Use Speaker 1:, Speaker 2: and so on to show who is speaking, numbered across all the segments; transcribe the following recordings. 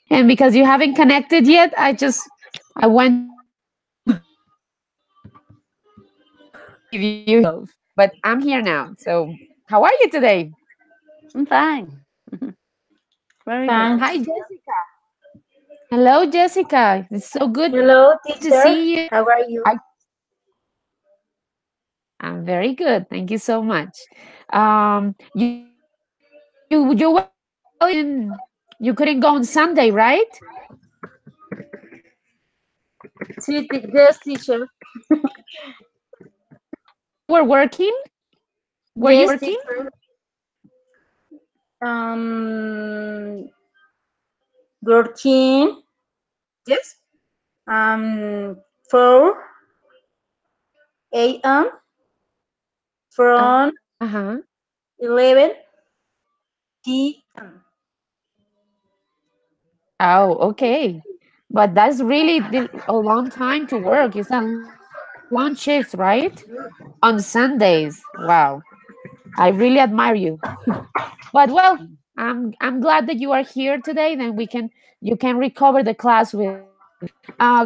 Speaker 1: And because you haven't connected yet, I went to give you help. But I'm here now. So how are you today?
Speaker 2: I'm fine. Very good.
Speaker 3: Thanks.
Speaker 1: Hi, Jessica. Hello, Jessica. It's so good to
Speaker 3: Hello,
Speaker 1: see you.
Speaker 3: teacher.
Speaker 1: I,
Speaker 3: How are you?
Speaker 1: I'm very good. Thank you so much. You were you couldn't go on Sunday, right?
Speaker 3: Yes, teacher.
Speaker 1: You were working? Were you
Speaker 3: Yes,
Speaker 1: working?
Speaker 3: teacher. Um, working. Yes. 4 a.m. from
Speaker 1: Uh-huh.
Speaker 3: 11 p.m.
Speaker 1: Oh, okay. But that's really a long time to work. It's a long shift, right? On Sundays. Wow. I really admire you. But well, I'm glad that you are here today. Then you can recover the class with me.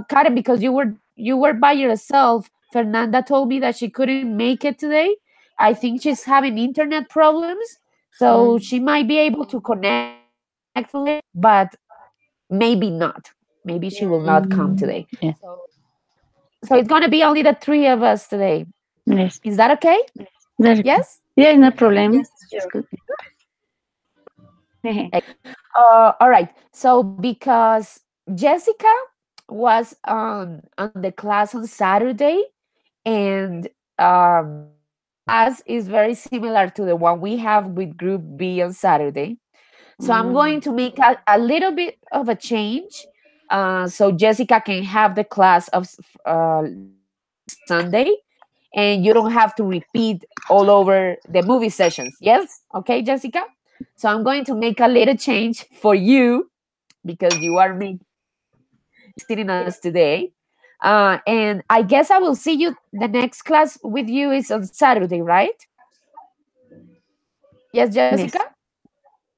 Speaker 1: Karen, because you were by yourself. Fernanda told me that she couldn't make it today. I think she's having internet problems, so
Speaker 2: Mm,
Speaker 1: she might be able to connect later, but maybe not. Maybe she will not come today.
Speaker 2: yeah.
Speaker 1: So it's gonna be only the three of us today.
Speaker 2: Yes.
Speaker 1: Is that okay?
Speaker 2: Very good.
Speaker 1: Yes.
Speaker 2: Yeah, no problem.
Speaker 3: Yes,
Speaker 2: It's
Speaker 3: teacher.
Speaker 2: good.
Speaker 1: All right. So because Jessica was on the class on Saturday, and her class is very similar to the one we have with Group B on Saturday. So I'm going
Speaker 2: Mm.
Speaker 1: to make a little bit of a change, so Jessica can have the class of Sunday, and you don't have to repeat all over the movie sessions. Yes, okay, Jessica. So I'm going to make a little change for you because you are sitting us today. And I guess I will see you. The next class with you is on Saturday, right? Yes, Jessica.
Speaker 2: Yes.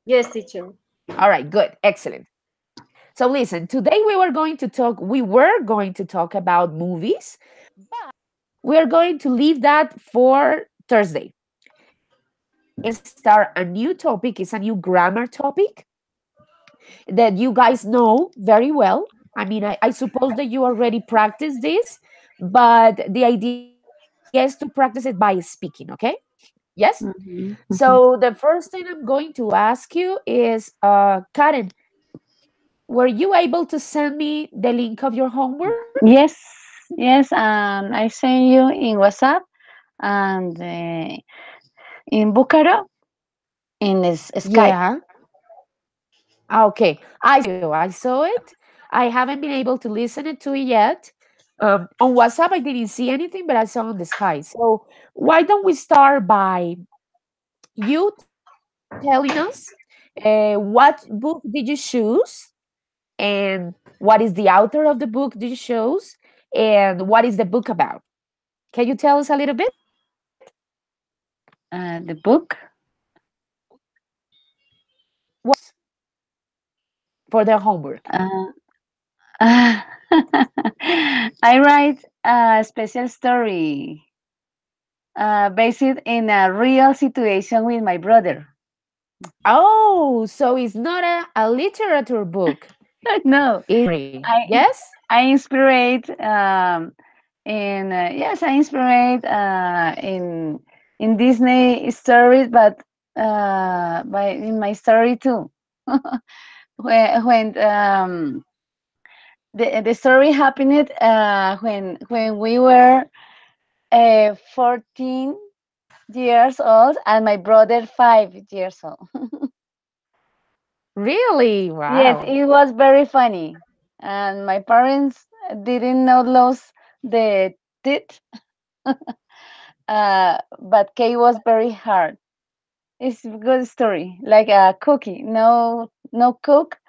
Speaker 3: Yes, teacher.
Speaker 1: All right, good, excellent. So listen, today we were going to talk about movies, but we are going to leave that for Thursday. And start a new topic. It's a new grammar topic that you guys know very well. I mean, I suppose that you already practiced this, but the idea is to practice it by speaking, okay? Yes?
Speaker 2: Mhm,
Speaker 1: So the
Speaker 2: mhm.
Speaker 1: first thing I'm going to ask you is, Karen, were you able to send me the link of your homework?
Speaker 2: Yes, yes. I send you in WhatsApp and in Bucaro in Skype.
Speaker 1: Yeah. Okay. I saw it. I haven't been able to listen it to it yet. On WhatsApp, I didn't see anything, but I saw on the sky. So why don't we start by you telling us what book did you choose, and what is the author of the book did you choose, and what is the book about? Can you tell us a little bit?
Speaker 2: The book.
Speaker 1: What for their homework?
Speaker 2: Uh, I write a special story based in a real situation with my brother.
Speaker 1: Oh, so it's not a literature book.
Speaker 2: No, I
Speaker 1: Yes?
Speaker 2: I inspired in yes, I inspired in Disney stories, but by in my story too. When the story happened when we were 14 years old and my brother 5 years old.
Speaker 1: Really?
Speaker 2: Yes,
Speaker 1: Wow.
Speaker 2: it was very funny, and my parents didn't know lose the teeth, but cake was very hard. It's a good story, like a cookie. No, no cook,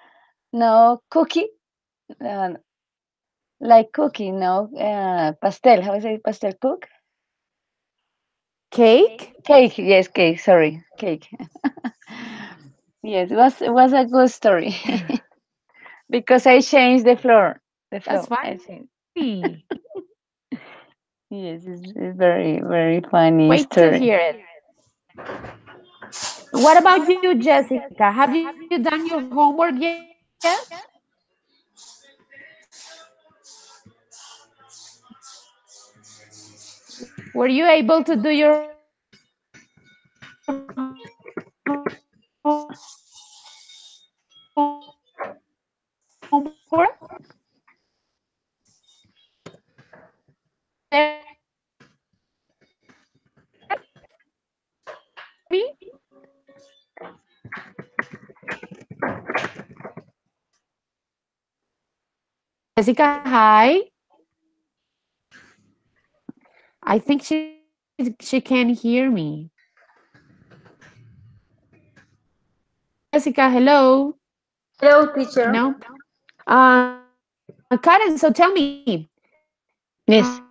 Speaker 2: no cookie, uh, like cookie. No pastel. How is it? Pastel cook.
Speaker 1: Cake?
Speaker 2: Cake. Yes, cake. Sorry, cake. Yes, it was a good story. because I changed the floor. The floor.
Speaker 1: That's
Speaker 2: I changed.
Speaker 1: funny.
Speaker 2: Yes, it's very, very
Speaker 1: Can't
Speaker 2: funny
Speaker 1: wait to
Speaker 2: story.
Speaker 1: hear it. What about you, Jessica? Have you done your homework yet? Were you able to do your homework? Jessica, hi. I think she can hear me. Jessica, hello.
Speaker 3: Hello, teacher.
Speaker 1: No. Karen, so tell me, how
Speaker 2: Yes,
Speaker 1: was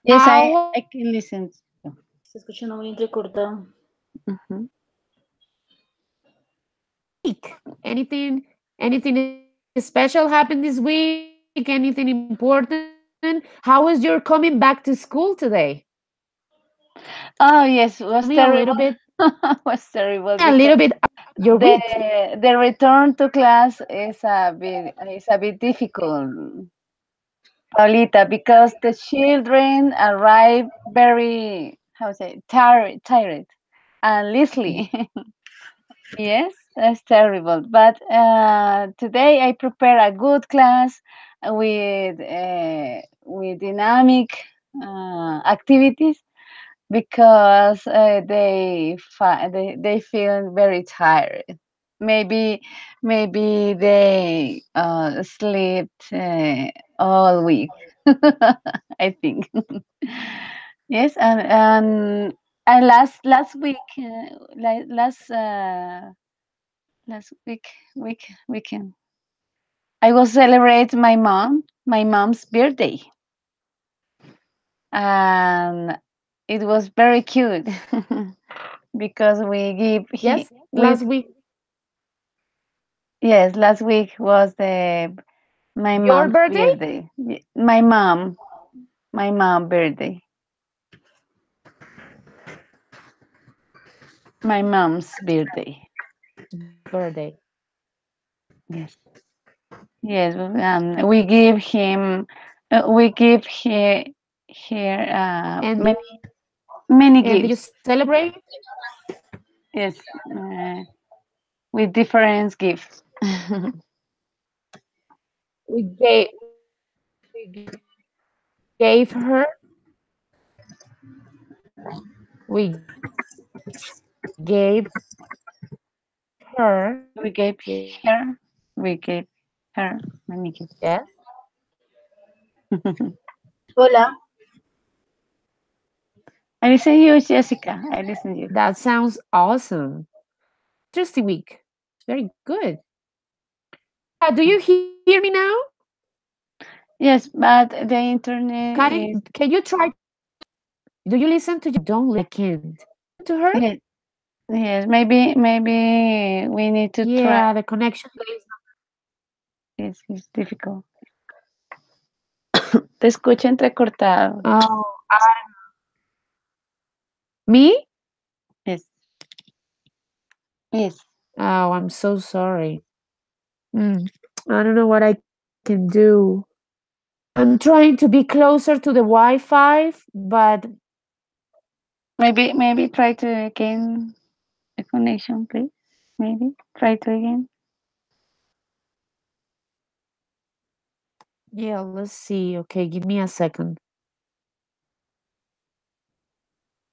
Speaker 1: your
Speaker 2: yes, I
Speaker 1: week?
Speaker 2: can listen.
Speaker 3: Se escucha muy entrecortado.
Speaker 2: Mhm.
Speaker 1: Anything special happened this week? Anything important? How was your coming back to school today?
Speaker 2: Oh yes,
Speaker 1: Tell
Speaker 2: was
Speaker 1: me a
Speaker 2: terrible.
Speaker 1: little bit.
Speaker 2: Was
Speaker 1: Tell
Speaker 2: terrible
Speaker 1: me a little
Speaker 2: because
Speaker 1: bit about your week.
Speaker 2: the return to class is a bit difficult, Paulita, because the children arrive very, how say, tired and lively. Yes, that's terrible. But today I prepare a good class with dynamic activities because they feel very tired. Maybe maybe they slept all week. I think. Yes, and last week, last weekend, I was celebrate my mom's birthday, and it was very cute because we give he
Speaker 1: Yes,
Speaker 2: we
Speaker 1: last week.
Speaker 2: yes, last week was the my
Speaker 1: Your
Speaker 2: mom's
Speaker 1: birthday?
Speaker 2: birthday. My mom birthday, my mom's birthday.
Speaker 1: Your mom's birthday.
Speaker 2: Yes, yes. We give here many gifts.
Speaker 1: And did you celebrate?
Speaker 2: Yes, with different gifts.
Speaker 1: We gave her.
Speaker 2: we gave her we gave her many gifts.
Speaker 1: Yes.
Speaker 3: Hola.
Speaker 2: I listen to you, Jessica. I listen to you.
Speaker 1: That sounds awesome. Interesting week. Very good. Do you hear me now?
Speaker 2: Yes, but the internet
Speaker 1: Karen,
Speaker 2: is
Speaker 1: can you try? Do you listen to? Don't listen. I can't. Do you listen
Speaker 2: yes,
Speaker 1: to her?
Speaker 2: yes. Maybe we need to try.
Speaker 1: Yeah, the connection is.
Speaker 2: It's difficult. Te escucho entrecortado.
Speaker 1: Oh, me?
Speaker 2: Yes, yes.
Speaker 1: Oh, I'm so sorry. Mm, I don't know what I can do. I'm trying to be closer to the Wi-Fi, but
Speaker 2: Maybe try to again the connection, please. Maybe try to again.
Speaker 1: yeah, let's see. Okay, give me a second.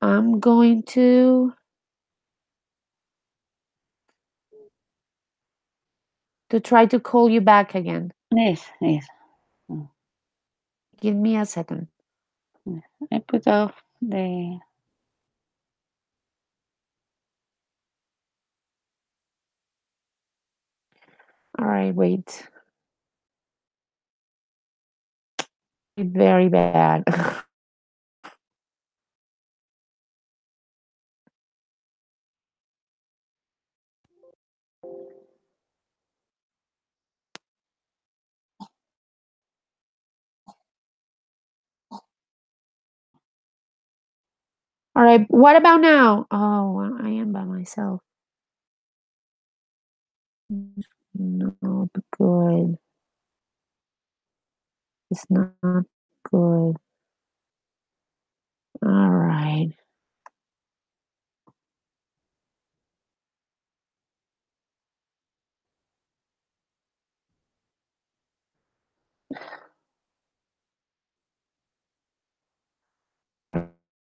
Speaker 1: I'm going to try to call you back again.
Speaker 2: Yes, yes. Mm,
Speaker 1: Give me a second.
Speaker 2: yes. I put off the.
Speaker 1: All right, wait. Very bad. All right. What about now? Oh, well, I am by myself. Not good. It's not good. All right.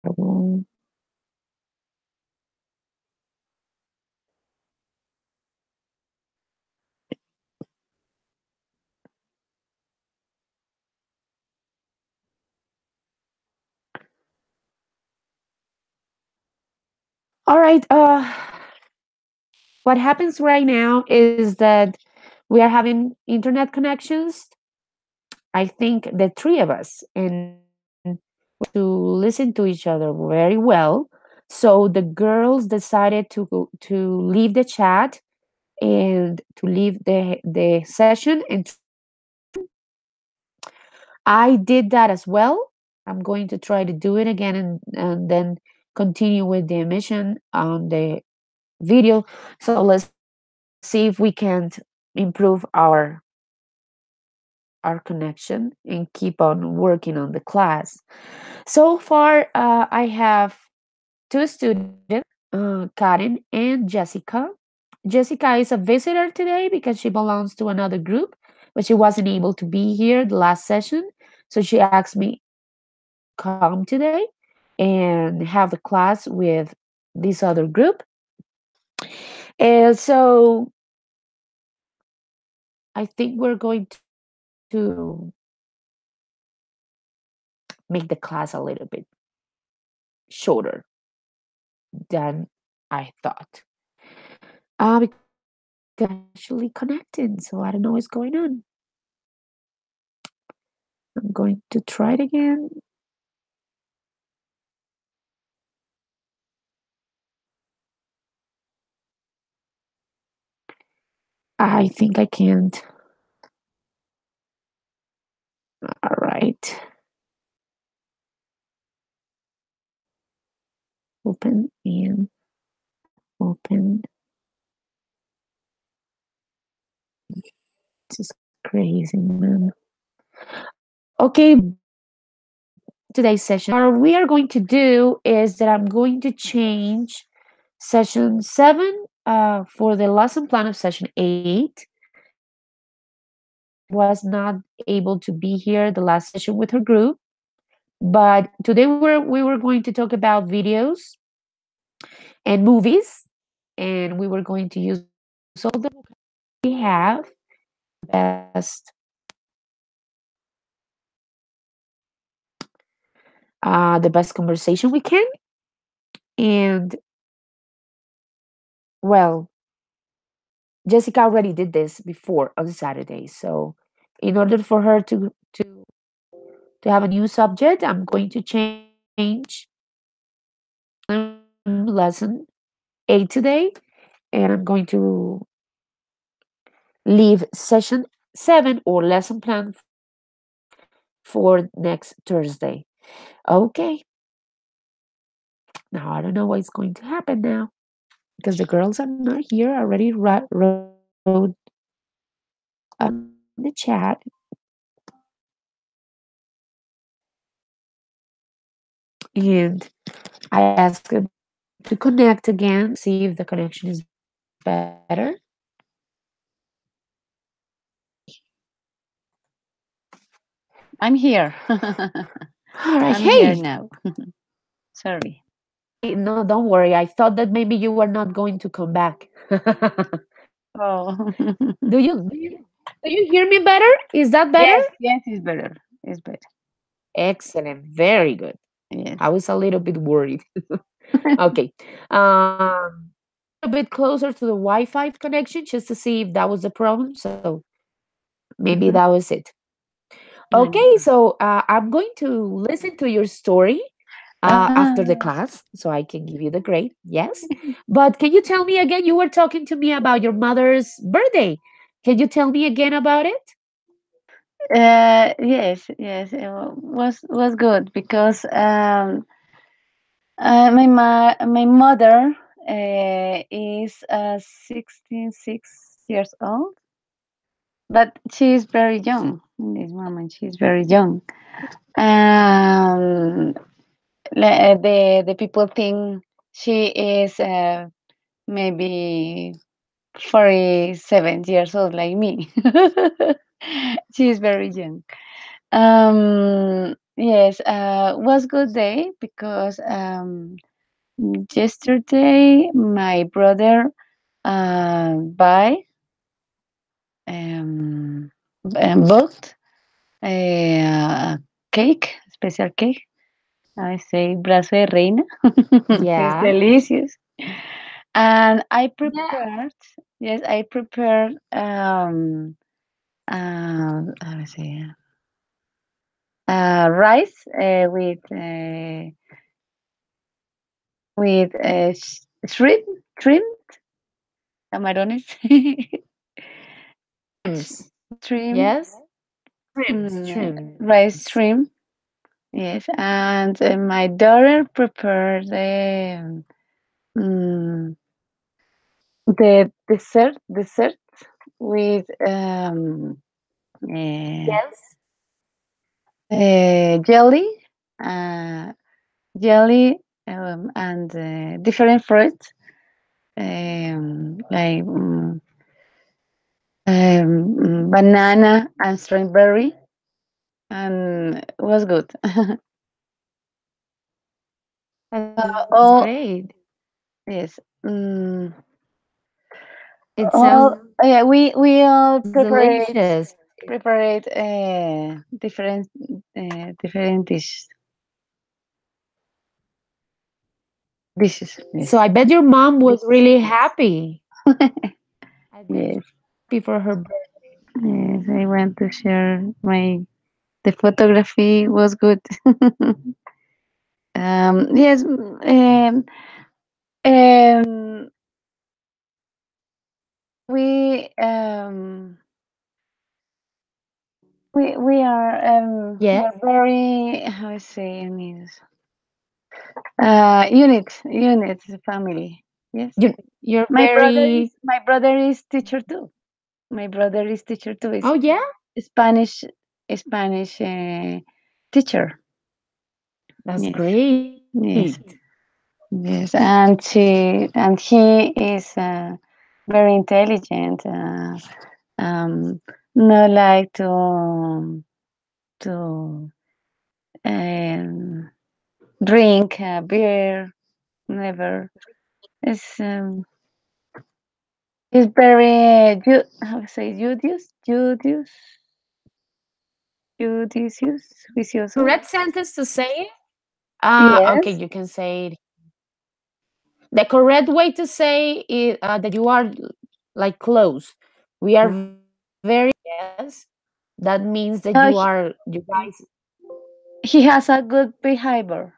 Speaker 1: Well, all right. What happens right now is that we are having internet connections. I think the three of us, and to listen to each other very well. So the girls decided to leave the chat and to leave the session and try to join again. I did that as well. I'm going to try to do it again and then continue with the emission on the video. So let's see if we can improve our connection and keep on working on the class. So far, I have two students, Karen and Jessica. Jessica is a visitor today because she belongs to another group, but she wasn't able to be here the last session. So she asked me to come today and have the class with this other group. And so I think we're going to make the class a little bit shorter than I thought. Because the internet is not actually connecting, so I don't know what's going on. I'm going to try it again. I think I can't. All right. Open and open. This is crazy, man. Okay, today's session. What we are going to do is that I'm going to change session 7 for the lesson plan of session 8. Karen was not able to be here the last session with her group, but today we were going to talk about videos and movies, and we were going to use all the we have best the best conversation we can. And well, Jessica already did this before on Saturday, so in order for her to have a new subject, I'm going to change lesson 8 today, and I'm going to leave session 7 or lesson plan for next Thursday. Okay, now I don't know what's going to happen now because the girls are not here. I already wrote in the chat, and I asked them to connect again, see if the connection is better.
Speaker 2: I'm here.
Speaker 1: All right,
Speaker 2: I'm here
Speaker 1: hey.
Speaker 2: now. Sorry.
Speaker 1: No, don't worry. I thought that maybe you were not going to come back.
Speaker 2: Oh.
Speaker 1: Do you hear me better? Is that better?
Speaker 2: Yes, yes, it's better. It's better.
Speaker 1: Excellent. Very good.
Speaker 2: Yes.
Speaker 1: I was a little bit worried. Okay. A little bit closer to the Wi-Fi connection just to see if that was the problem. So maybe
Speaker 2: Mhm.
Speaker 1: that was it. Okay, so I'm going to listen to your story after the
Speaker 2: Ah,
Speaker 1: class so I can give you the grade. Yes. But can you tell me again? You were talking to me about your mother's birthday. Can you tell me again about it?
Speaker 2: yes, yes, it was good because My mother is 66 years old, but she is very young in this moment. She's very young. Um, the people think she is maybe 47 years old, like me. She is very young. Yes, was good day because yesterday my brother buy um, bought a cake, special cake. I say brazo de reina. It's
Speaker 1: Yeah.
Speaker 2: delicious. And I
Speaker 1: Yeah.
Speaker 2: prepared, yes, I prepared how to say rice with shrimp, camarones,
Speaker 1: Shrimps.
Speaker 2: shrimp,
Speaker 1: Yes.
Speaker 2: rice
Speaker 1: Shrimps.
Speaker 2: shrimp. Yes, and my daughter prepared mm, the dessert with uh,
Speaker 1: Yes.
Speaker 2: jelly, uh, jelly, and different fruits like banana and strawberry, and it was good.
Speaker 1: That's
Speaker 2: All
Speaker 1: great.
Speaker 2: yes.
Speaker 1: It
Speaker 2: All
Speaker 1: sounds
Speaker 2: yeah. We all
Speaker 1: delicious.
Speaker 2: preparate different dishes.
Speaker 1: So
Speaker 2: Yes.
Speaker 1: I bet your mom was really happy. I bet she
Speaker 2: Yes.
Speaker 1: was happy for her birthday.
Speaker 2: Yes. I want to share my the photography was good. Yes. Um, we we're
Speaker 1: Yes.
Speaker 2: very how I say in this unit family. Yes.
Speaker 1: You're
Speaker 2: My brother is
Speaker 1: very.
Speaker 2: my brother is teacher too. My brother is teacher too. Is
Speaker 1: Oh yeah,
Speaker 2: Spanish teacher.
Speaker 1: that's
Speaker 2: Yes.
Speaker 1: great.
Speaker 2: Yes. Yes. And he is very intelligent. Um, not like to um, drink beer. Never. It's it's very how to say judicious, vicioso.
Speaker 1: Correct sentence to say it. Okay,
Speaker 2: Yes.
Speaker 1: you can say it. The correct way to say it, that you are like close. We are very yes. That means that
Speaker 2: No,
Speaker 1: you guys.
Speaker 2: he has a good behavior.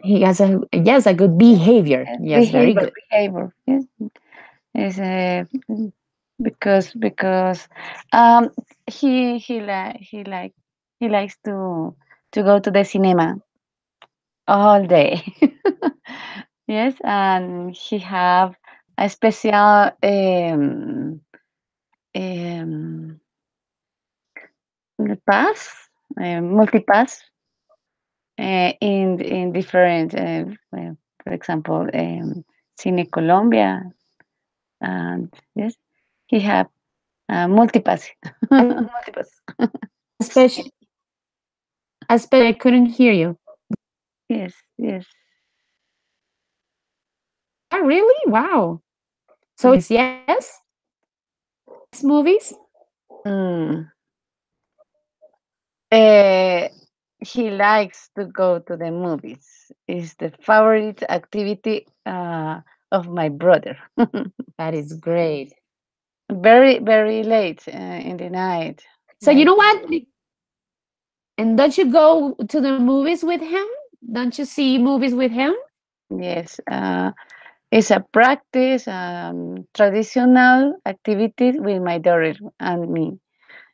Speaker 1: He has a yes a good behavior.
Speaker 2: Yes,
Speaker 1: Yes, very good.
Speaker 2: behavior. Yes, is because he likes to go to the cinema all day. Yes, and he have a special um, pass, multi-pass in different, for example, Cine Colombia, and yes, he have multi-pass, multi-pass.
Speaker 1: Especially, especially, I couldn't hear you.
Speaker 2: Yes, yes.
Speaker 1: Yeah, really? Wow. So it's yes, yes movies.
Speaker 2: Mm. Uh, he likes to go to the movies. Is the favorite activity of my brother.
Speaker 1: That is great.
Speaker 2: Very late in the night.
Speaker 1: So you
Speaker 2: Like
Speaker 1: know what? And don't you go to the movies with him? Don't you see movies with him?
Speaker 2: yes, it's a practice, traditional activity with my daughter and me,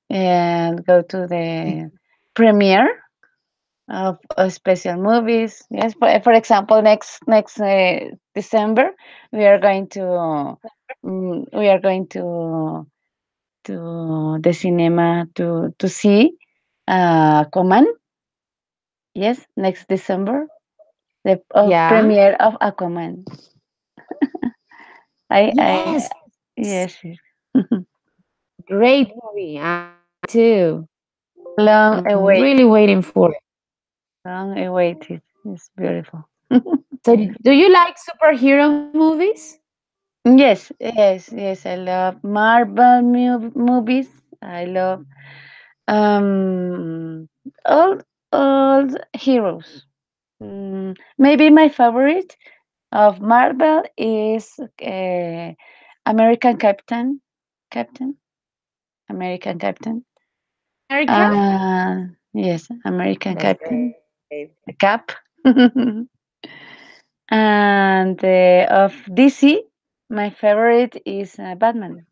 Speaker 2: and go to the premiere of special movies. Yes, for example, next December we are going to we are going to the cinema to see Aquaman. Yes, next December the
Speaker 1: Yeah.
Speaker 2: premiere of Aquaman. I
Speaker 1: Yes.
Speaker 2: yes, yes.
Speaker 1: Great movie. Me too.
Speaker 2: Long
Speaker 1: I'm really
Speaker 2: awaited,
Speaker 1: waiting for it.
Speaker 2: long awaited. It's beautiful.
Speaker 1: So, do you like superhero movies?
Speaker 2: Yes, yes, yes. I love Marvel movies. I love um all all heroes. Maybe my favorite of Marvel is American Captain, American Captain.
Speaker 1: America?
Speaker 2: Yes, American
Speaker 1: That's
Speaker 2: Captain,
Speaker 1: great.
Speaker 2: the Cap. And of DC, my favorite is Batman.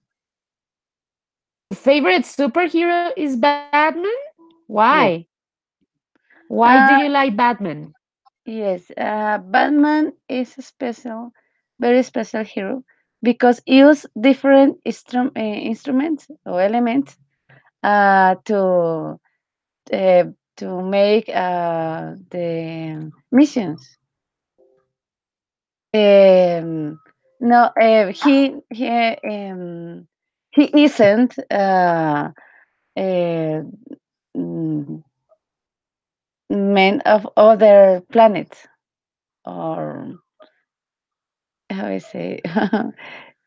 Speaker 1: Your favorite superhero is Batman? Why?
Speaker 2: Yes.
Speaker 1: Why do
Speaker 2: Uh,
Speaker 1: you like Batman?
Speaker 2: yes, Batman is a special, very special hero because use different instruments or elements to uh, to make the missions. Um, no, he isn't uh, mm, man of other planets or how I say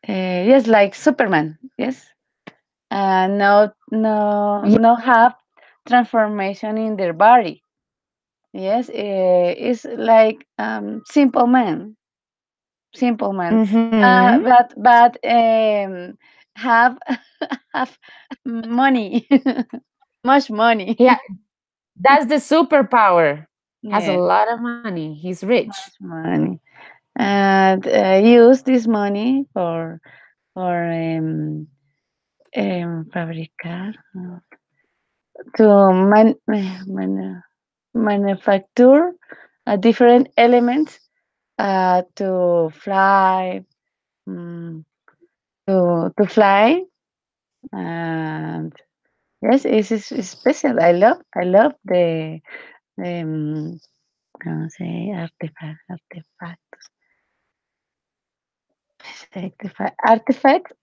Speaker 2: yes, like Superman. Yes, no have transformation in their body. Yes, it's like simple man,
Speaker 1: Mm-hmm.
Speaker 2: but have have money, much money.
Speaker 1: Yeah, that's the superpower. Has a
Speaker 2: Yes,
Speaker 1: lot of money. He's rich.
Speaker 2: much money, and use this money for fabricar to manufacture different elements to fly, mm, to fly, and yes, it's special. I love the ¿cómo se dice? Artifacts,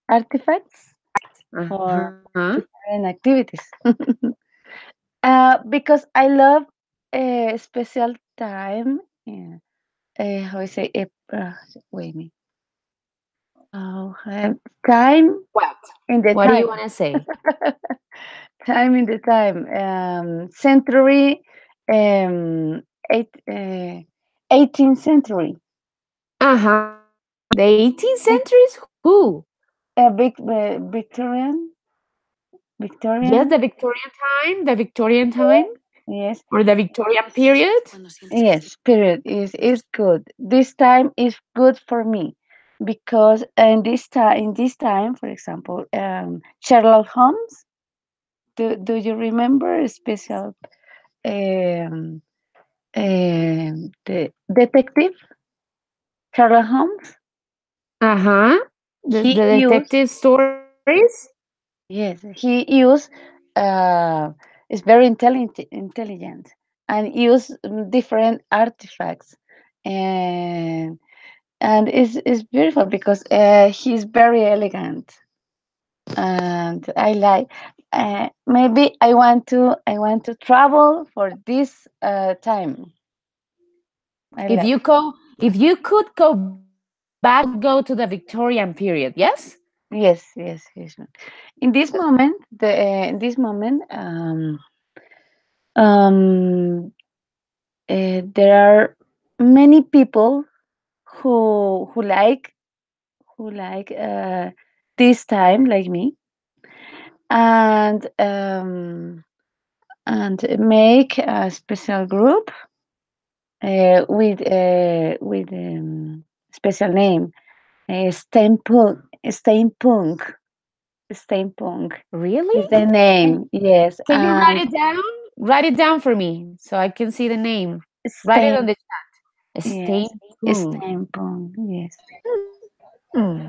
Speaker 2: artifacts for
Speaker 1: Uh-huh.
Speaker 2: different activities. Because I love a special time. Yeah. How I say it? Wait a minute. Oh, time
Speaker 1: What?
Speaker 2: in the
Speaker 1: What do you
Speaker 2: time.
Speaker 1: want to say?
Speaker 2: Time in the time. Century. Um, eight, 18th century.
Speaker 1: Uh-huh. The 18th
Speaker 2: Vic,
Speaker 1: centuries? Who?
Speaker 2: Victorian.
Speaker 1: Yes,
Speaker 2: Victorian.
Speaker 1: the Victorian time, the Victorian time,
Speaker 2: Yes. Yes.
Speaker 1: or the Victorian period.
Speaker 2: Yes, period is good. This time is good for me because in this time, for example, Sherlock Holmes. Do you remember a special um, the detective Sherlock Holmes?
Speaker 1: Uh-huh. The
Speaker 2: He used
Speaker 1: detective stories.
Speaker 2: yes he used uh, is very intelligent and use different artifacts and it's beautiful because he's very elegant and I like maybe I want to travel for this time. I like
Speaker 1: If you could go back, you would go to the Victorian period, yes?
Speaker 2: yes, yes, yes. In this moment um there are many people who like this time like me and make a special group with special name steampunk steampunk
Speaker 1: Really?
Speaker 2: is the name, yes.
Speaker 1: Can you write it down? Write it down for me so I can see the name. Write it on
Speaker 2: Stamp.
Speaker 1: the chat.
Speaker 2: Yes.
Speaker 1: Steampunk.
Speaker 2: Stampunk. Yes.
Speaker 1: Hmm.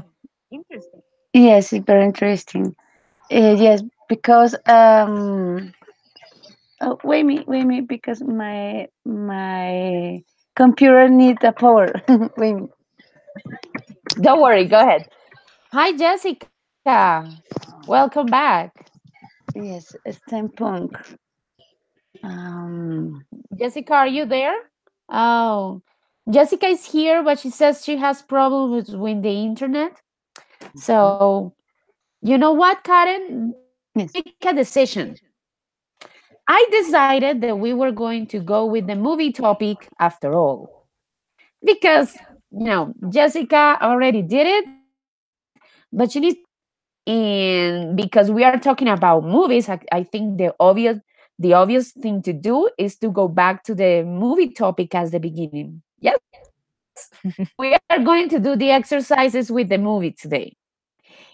Speaker 1: Interesting.
Speaker 2: Yes, it's very interesting. Yes, because oh, wait me, because my computer needs a power. Wait me.
Speaker 1: Don't worry. Go ahead. Hi, Jessica. Welcome back.
Speaker 2: Yes, steampunk. Um,
Speaker 1: Jessica, are you there? Oh, Jessica is here, but she says she has problems with the internet. So, you know what, Karen? Let's
Speaker 2: yes.
Speaker 1: make a decision. I decided that we were going to go with the movie topic after all. Because, Jessica already did it, but she needs to go back. And because we are talking about movies, I think the obvious thing to do is to go back to the movie topic as the beginning. Yes? So we are going to do the exercises with the movie today.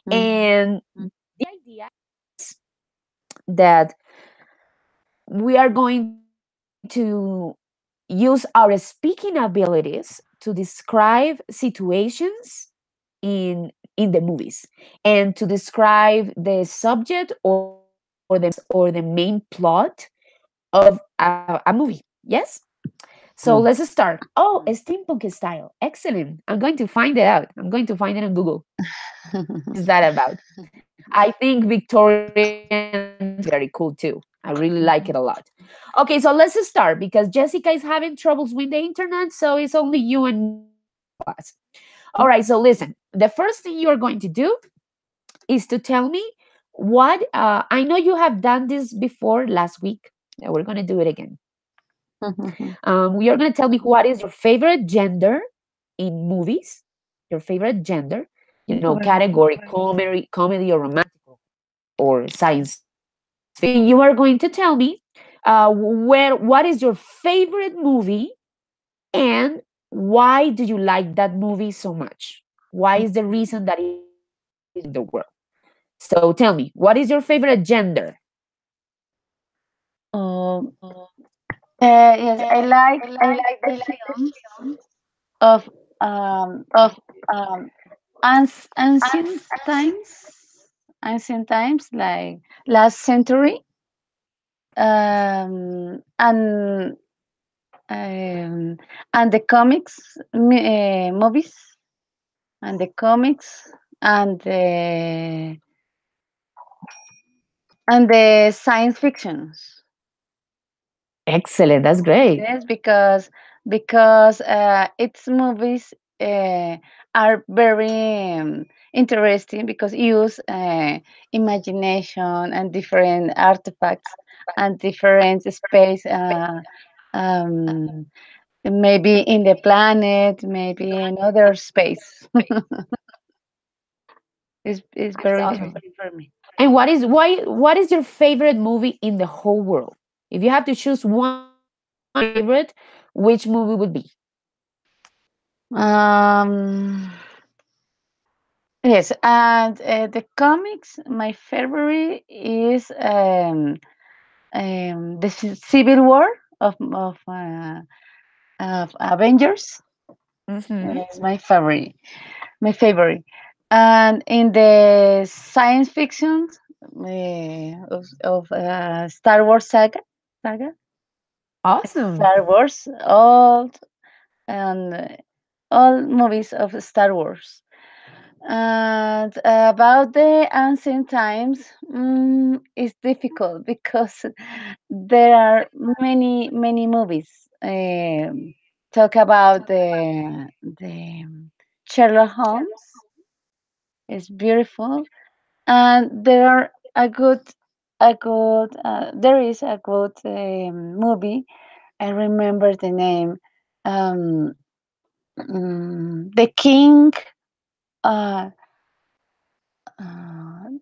Speaker 2: Mm-hmm.
Speaker 1: And the idea is that we are going to use our speaking abilities to describe situations in the movies and to describe the subject or the main plot of a movie. Yes? So
Speaker 2: Mm.
Speaker 1: let's start. Oh, a steampunk style. Excellent. I'm going to find it out. I'm going to find it on Google. What is that about? I think Victorian times is very cool too. I really like it a lot. Okay, so let's start because Jessica is having troubles with the internet, so it's only you and me, the two of us. All right, so listen. The first thing you are going to do is to tell me what I know you have done this before last week. We're going to do it again. We are going to tell me what is your favorite gender in movies, your favorite gender,
Speaker 2: Well,
Speaker 1: category, comedy or romantic or science fiction. And you are going to tell me what is your favorite movie and why do you like that movie so much? Why is the reason that it is your favorite movie in the world? So tell me, what is your favorite gender?
Speaker 2: um, yes, I like the films of of um ancient times, like last century, and um, and the comics, movies, and the comics, and the science fictions.
Speaker 1: Excellent. That's great.
Speaker 2: Yes, because its movies uh, are very interesting because use imagination and different artifacts and different space. Um, Maybe in the planet, maybe in other space. It's very
Speaker 1: Excellent.
Speaker 2: interesting for me.
Speaker 1: And what is your favorite movie in the whole world? If you have to choose one favorite, which movie would be?
Speaker 2: Um, yes, and the comics. My favorite is the Civil War of Avengers.
Speaker 1: Mm-hmm.
Speaker 2: Is my favorite. My favorite. And in the science fiction of Star Wars saga,
Speaker 1: Awesome.
Speaker 2: Star Wars, and all movies of Star Wars. And about the ancient times, it's difficult because there are many movies talk about the Sherlock Holmes. It's beautiful, and there are there is a good movie. I remember the name. Um, the King. Uh,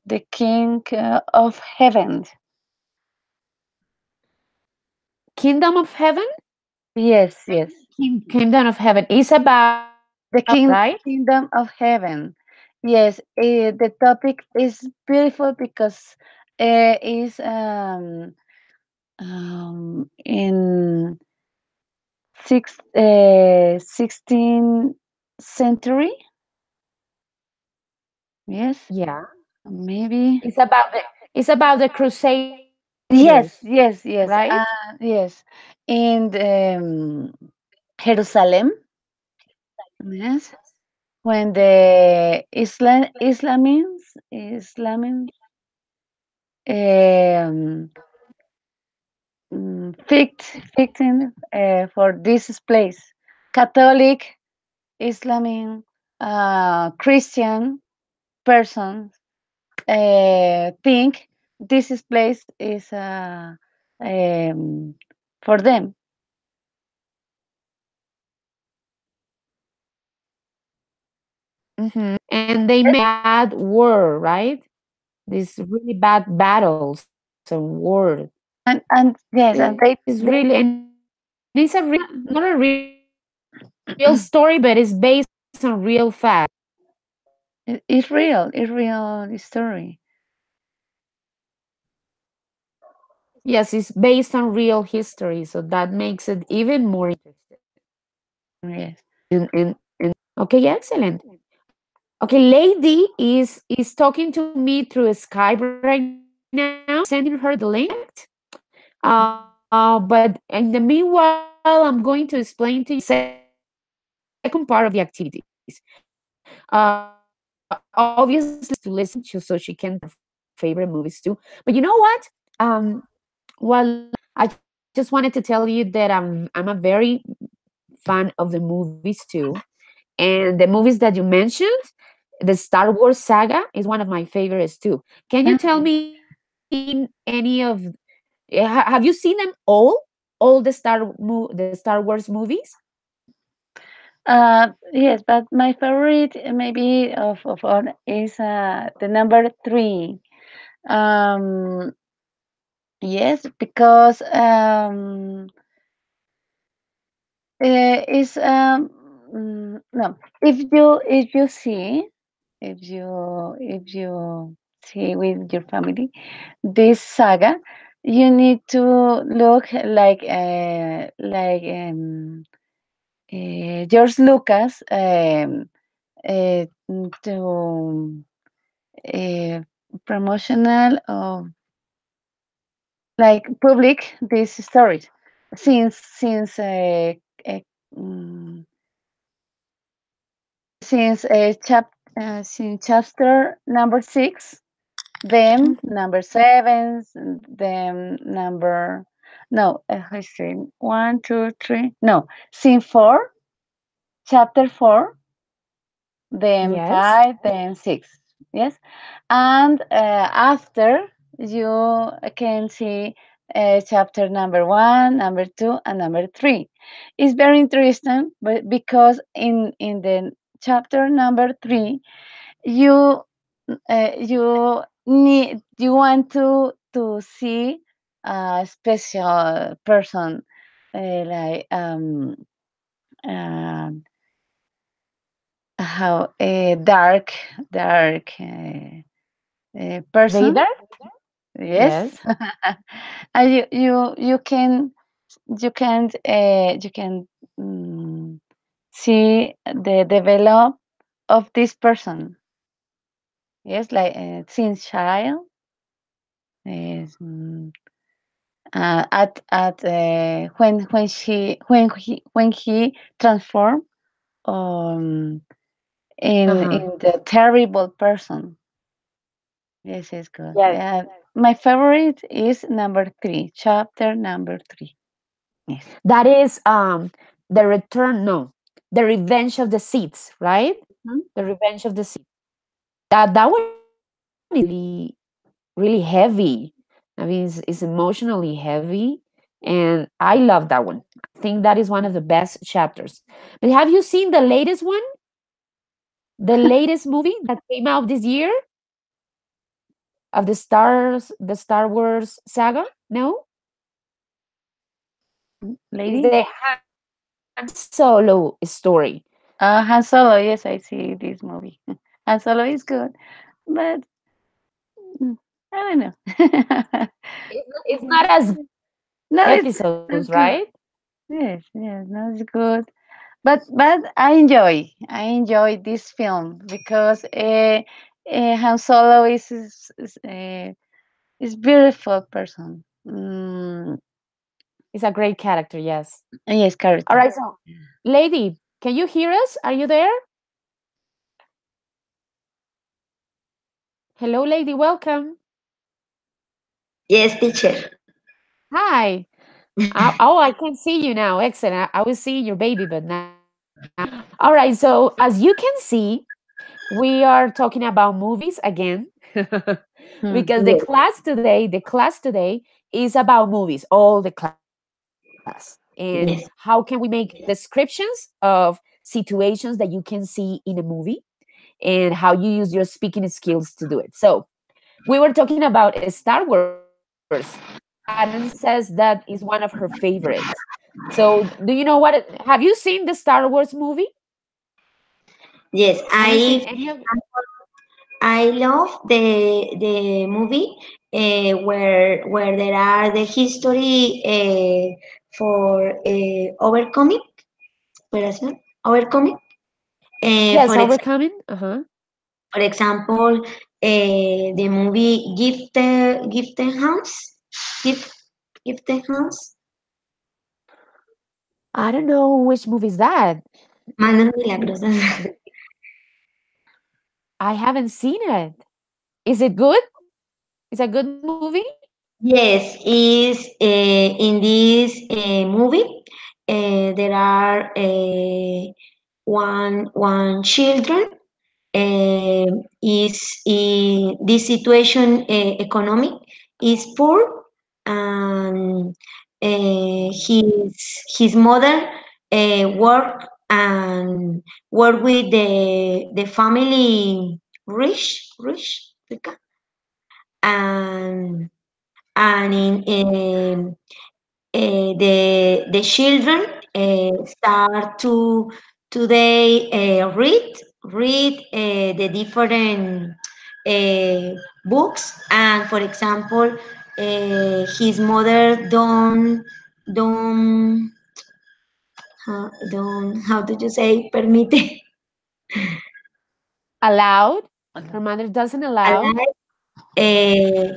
Speaker 2: the King of Heaven.
Speaker 1: Kingdom of Heaven?
Speaker 2: Yes, yes.
Speaker 1: Kingdom of Heaven is about
Speaker 2: The
Speaker 1: right?
Speaker 2: Kingdom of Heaven. Yes, the topic is beautiful because is in 16th century. Yes,
Speaker 1: Yeah.
Speaker 2: maybe.
Speaker 1: It's about the Crusaders,
Speaker 2: Yes, yes,
Speaker 1: right?
Speaker 2: yes, yes. In Jerusalem. Yes, when the Islamins um, fixing for this place, Catholic, Islamic, Christian persons think this is place is um, for them.
Speaker 1: And they make bad war, right? These really bad battles and war.
Speaker 2: And yes, and
Speaker 1: It's really, and it's a real, not a real story, but it's based on real facts.
Speaker 2: it's real. It's real story.
Speaker 1: Yes, it's based on real history, so that makes it even more interesting.
Speaker 2: Yes.
Speaker 1: Okay, excellent. Okay, lady is talking to me through Skype right now. I'm sending her the link. But in the meanwhile, I'm going to explain to you the second part of the activities. Obviously, she needs to listen to so she can tell me her favorite movies too. But you know what? While I just wanted to tell you that I'm a very fan of the movies too. And the movies that you mentioned, the Star Wars saga is one of my favorites too. Can you tell
Speaker 2: Yes.
Speaker 1: me any of have you seen them all the the Star Wars movies?
Speaker 2: Yes, but my favorite maybe of all is the number three. Um, yes, because is no. If you see if you see with your family this saga, you need to look like George Lucas to uh, promotional of like public these stories since uh, mm, since chapter number 6, then
Speaker 1: Mhm.
Speaker 2: number 7, then number no I see 1, 2, 3, no, scene 4, chapter 4, then
Speaker 1: Yes.
Speaker 2: 5, then 6. Yes, and after you can see chapter number 1, number 2, and number 3. It's very interesting, but because in the chapter number 3, you you want to see a special person, like um how a dark person.
Speaker 1: Vader?
Speaker 2: Yes.
Speaker 1: Yes.
Speaker 2: And you can mm, see the develop of this person. Yes, like since child is at when he transformed um in
Speaker 1: Uh-huh.
Speaker 2: the terrible person. Yes, it's good.
Speaker 1: Yes.
Speaker 2: Yeah, my favorite is number 3, chapter number 3. Yes.
Speaker 1: That is the return, no. The Revenge of the Seeds, right?
Speaker 2: Mhm.
Speaker 1: The Revenge of the Seeds. That one is really heavy. I mean, it's emotionally heavy, and I love that one. I think that is one of the best chapters. But have you seen the latest one? The latest movie that came out this year of the Star Wars saga? No, it's
Speaker 2: Lady?
Speaker 1: the Han Solo story.
Speaker 2: Han Solo. Yes, I see this movie. Han Solo is good, but I don't know.
Speaker 1: It's not as good.
Speaker 2: No,
Speaker 1: episodes,
Speaker 2: it's good.
Speaker 1: right?
Speaker 2: Yes, yes, no, it's good. But I enjoy this film because Han Solo is beautiful person.
Speaker 1: It's a great character, yes.
Speaker 2: Yes,
Speaker 1: All
Speaker 2: character.
Speaker 1: right, so lady, can you hear us? Are you there? Hello, lady, welcome.
Speaker 3: Yes, teacher.
Speaker 1: Hi. Oh, I can see you now. Excellent. I was seeing your baby, but now. All right. So, as you can see, we are talking about movies again
Speaker 2: Hmm.
Speaker 1: because
Speaker 3: Yes,
Speaker 1: the class today is about movies, all the class, and how can we
Speaker 3: yes.
Speaker 1: make descriptions of situations that you can see in a movie and how you use your speaking skills to do it. So, we were talking about Star Wars. Karen says that is one of her favorites. So, do you know what? Have you seen the Star Wars movie?
Speaker 3: Yes,
Speaker 1: Have you seen any of?
Speaker 3: I love the movie where there are the history for overcoming, operación, overcoming.
Speaker 1: Yes, overcoming. Uh huh.
Speaker 3: For example, the movie Gifted House, Gift, Gifted House,
Speaker 1: I don't know which movie is that.
Speaker 3: Manos
Speaker 1: Mm,
Speaker 3: Milagrosas.
Speaker 1: the- I haven't seen it. Is it good? Is a good movie?
Speaker 3: Yes, is in this movie there are one children is in this situation economic is poor and his mother work with the family rich and the children start to today read the different uh, books and for example his mother don't don't how do you say permite
Speaker 1: Allowed. Her mother doesn't allow.
Speaker 3: allow uh,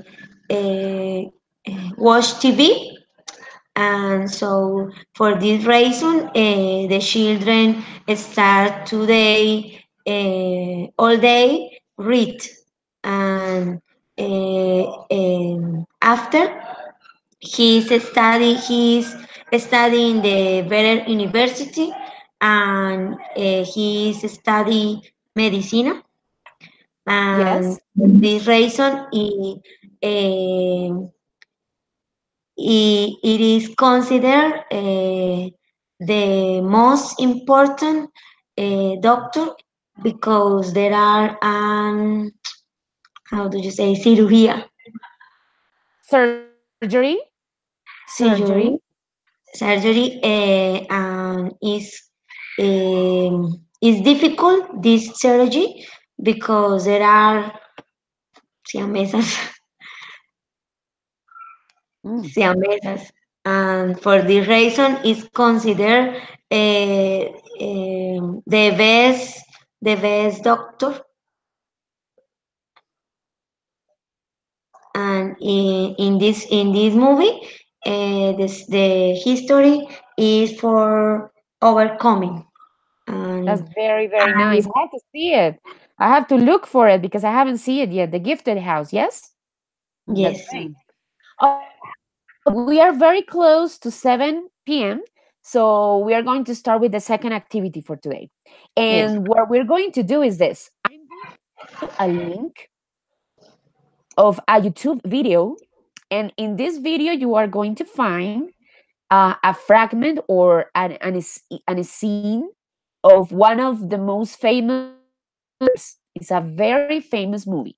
Speaker 3: uh, watch TV. And so, for this reason, the children start today all day read, and after he's studying the better university, and he's study medicine. And
Speaker 1: Yes.
Speaker 3: for this reason, it is considered the most important doctor because there are how do you say cirugía
Speaker 1: Surgery. Surgery.
Speaker 3: surgery surgery and is difficult this surgery because there are siamesas
Speaker 2: Mm.
Speaker 3: siamesas and for this reason is considered the best doctor and in this movie the history is for overcoming
Speaker 1: That's
Speaker 3: and
Speaker 1: very, very
Speaker 3: I
Speaker 1: nice. I have to see it. I have to look for it because I haven't seen it yet. The Gifted House, yes?
Speaker 2: That's
Speaker 3: yes
Speaker 2: right.
Speaker 1: Okay, so we are very close to 7 p.m. So we are going to start with the second activity for today.
Speaker 2: Yes.
Speaker 1: And what we're going to do is this. I'm going to send you a link of a YouTube video. And in this video, you are going to find a fragment or an scene of one of the most famous movies. It's a very famous movie.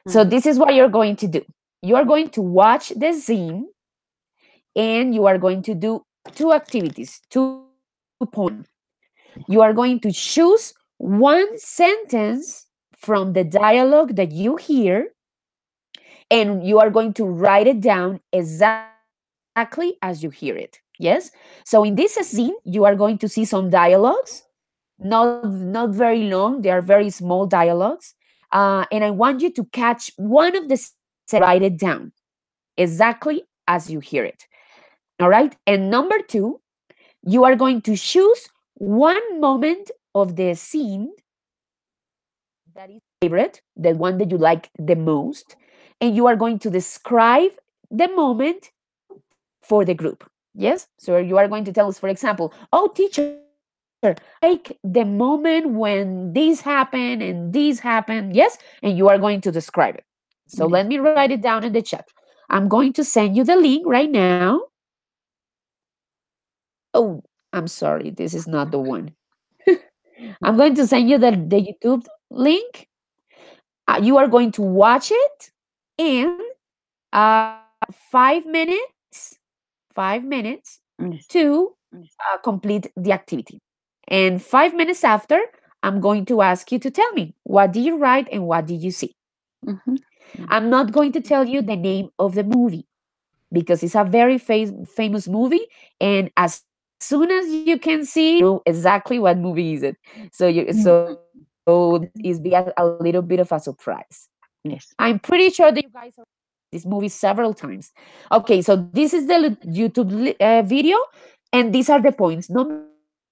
Speaker 1: So
Speaker 2: Mm.
Speaker 1: this is what you're going to do. You are going to watch the scene and you are going to do two activities, 2 points. You are going to choose one sentence from the dialogue that you hear and you are going to write it down exactly exactly as you hear it. Yes. So in this scene, you are going to see some dialogues, not very long. They are very small dialogues, and I want you to catch one of the sentences and write it down exactly as you hear it. All right. And number two, you are going to choose one moment of the scene that is favorite, the one that you like the most, and you are going to describe the moment for the group. Yes? So you are going to tell us, for example, oh, teacher, I like the moment when this happened and this happened. Yes? And you are going to describe it. So
Speaker 2: Yes.
Speaker 1: let me write it down in the chat. I'm going to send you the link right now. Oh, I'm sorry. This is not the one. I'm going to send you the YouTube link. You are going to watch it in 5 minutes, 5 minutes
Speaker 2: Yes.
Speaker 1: to complete the activity. And 5 minutes after, I'm going to ask you to tell me what did you write and what did you see.
Speaker 2: Mm-hmm.
Speaker 1: I'm not going to tell you the name of the movie because it's a very famous movie, and as soon as you can see, you know exactly what movie is it. So this is be a little bit of a surprise. I'm
Speaker 2: Yes.
Speaker 1: pretty sure that you guys have this movie several times. Okay, so this is the YouTube video, and these are the points. Number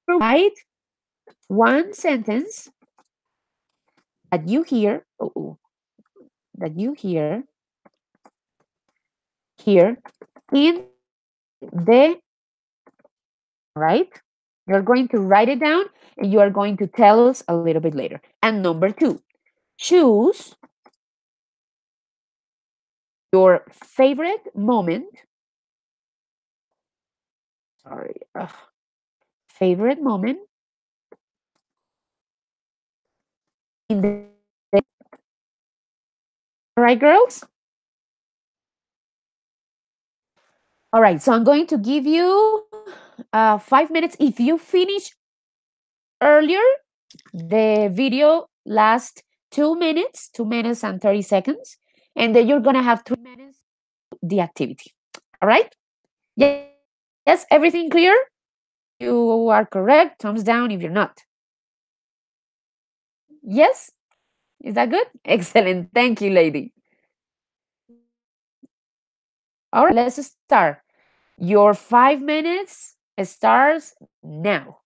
Speaker 1: one, write one sentence that you hear, that you hear in the right. You're going to write it down, and you are going to tell us a little bit later. And number two, choose your favorite moment. Sorry, favorite moment in the all right, girls. All right, so I'm going to give you 5 minutes. If you finish earlier, the video lasts 2 minutes, 2 minutes and 30 seconds, and then you're gonna have 3 minutes the activity. All right? Yes, everything clear? You are correct. Thumbs down if you're not. Yes? Is that good? Excellent. Thank you, lady. All right, let's start. Your 5 minutes starts now.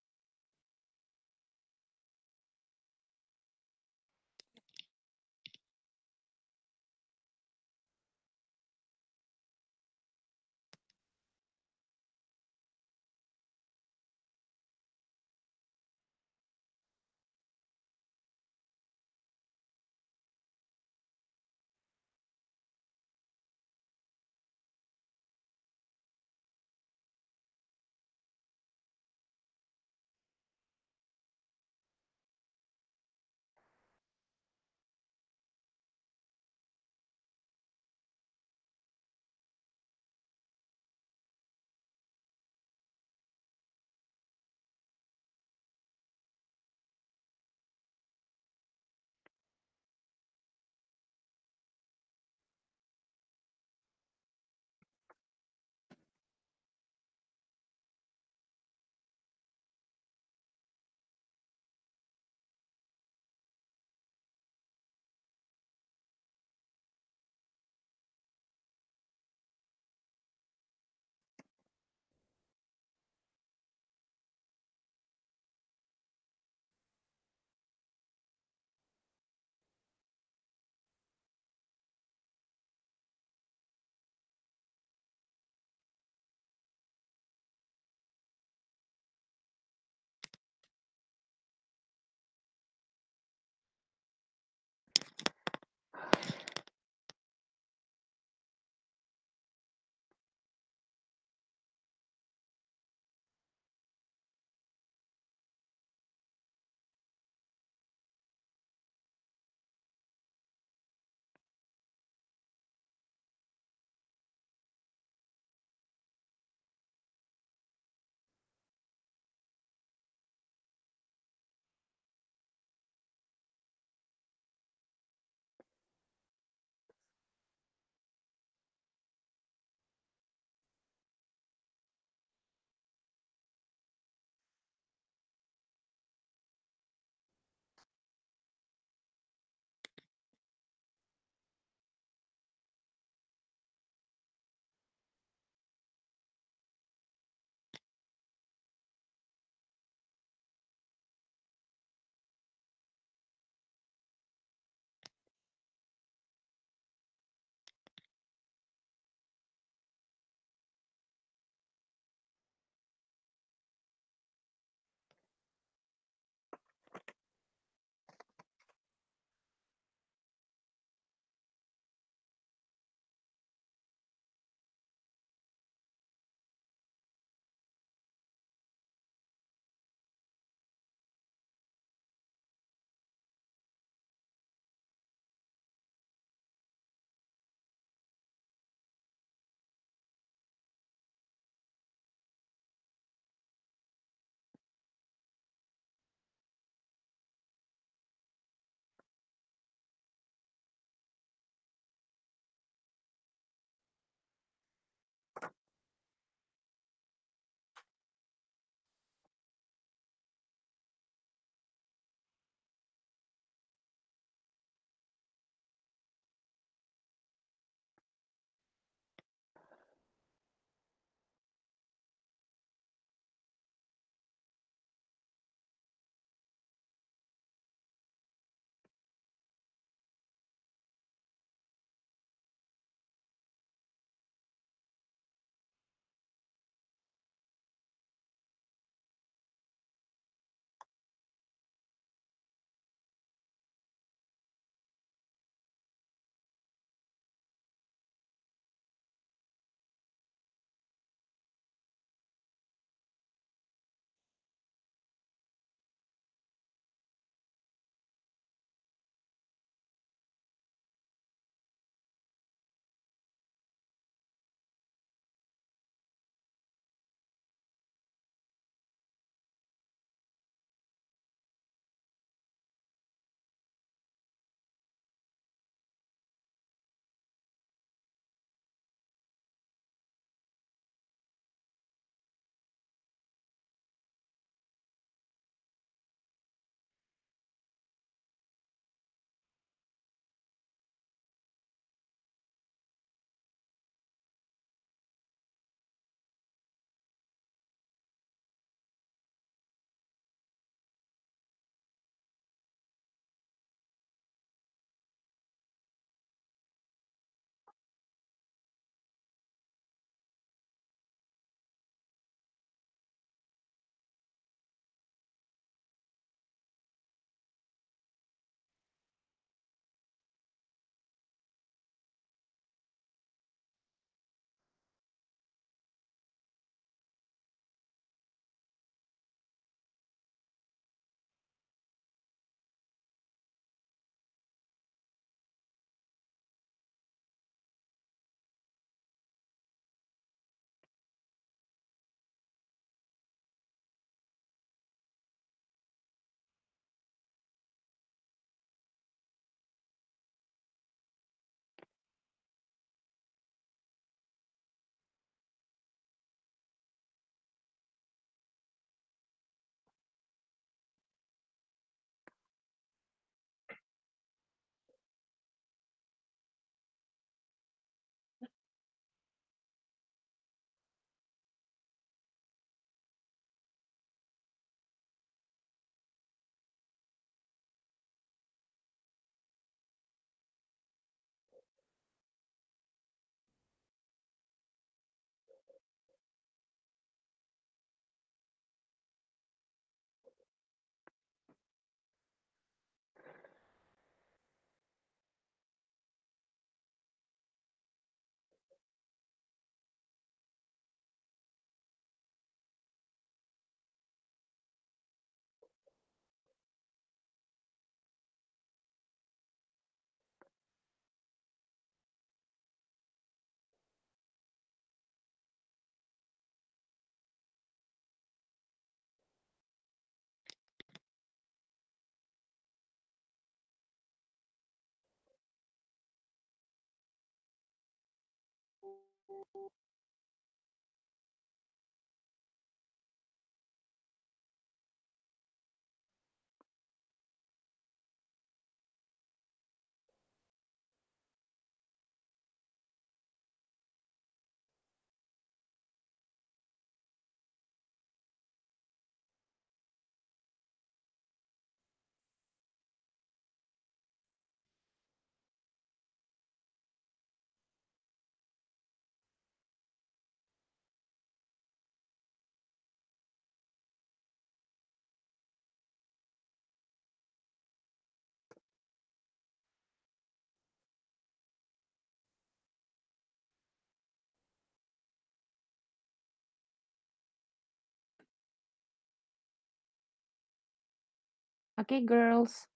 Speaker 1: Okay, girls.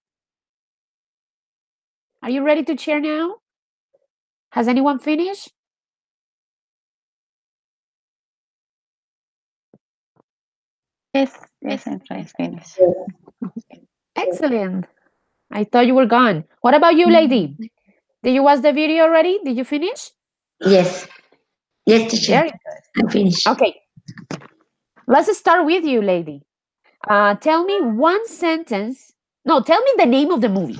Speaker 1: Are you ready to share now? Has anyone finished?
Speaker 2: Yes, I'm trying to finish.
Speaker 1: Excellent. I thought you were gone. What about you, lady? Did you watch the video already? Did you finish?
Speaker 3: Yes. Yes, teacher.
Speaker 1: Very
Speaker 3: I finished.
Speaker 1: okay. Let's start with you, lady. Tell me one sentence. No, tell me the name of the movie.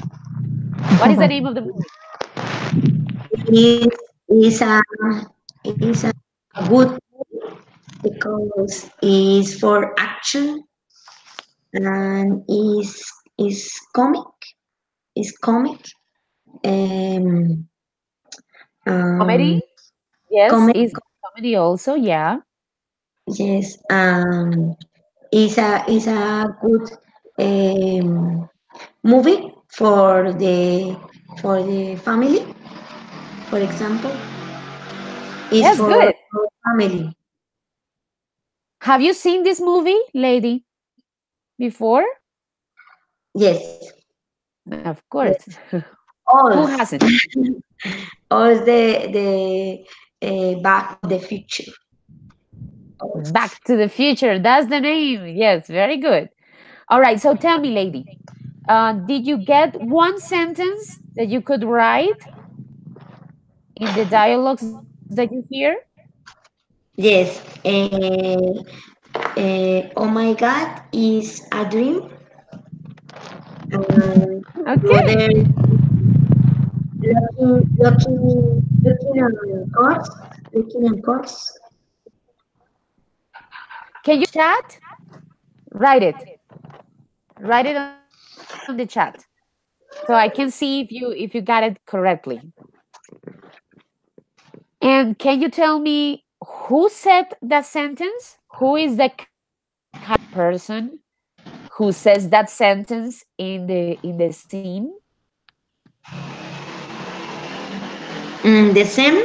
Speaker 1: What is the name of the movie?
Speaker 3: Is is a is a good because is for action and is comic is comic um
Speaker 1: Comedy?
Speaker 3: um
Speaker 1: Yes,
Speaker 3: comic
Speaker 1: is comedy also. Yeah.
Speaker 3: yes is a good movie for the family, for example, is
Speaker 1: Yes,
Speaker 3: for
Speaker 1: good.
Speaker 3: our family.
Speaker 1: Have you seen this movie, lady, before?
Speaker 3: Yes,
Speaker 1: Of
Speaker 3: yes.
Speaker 1: course.
Speaker 3: All
Speaker 1: Who hasn't?
Speaker 3: all the Back of the Future. All.
Speaker 1: Back to the Future. That's the name. Yes, very good. All right. So tell me, lady, did you get one sentence that you could write in the dialogues that you hear?
Speaker 3: Yes. Oh my God is a dream. And the
Speaker 1: Okay.
Speaker 3: other looking on course, looking on course.
Speaker 1: Can you write it in the chat? Write it. Write it on the chat so I can see if you got it correctly. And can you tell me who said that sentence? Who is the kind person who says that sentence in the scene?
Speaker 3: The same.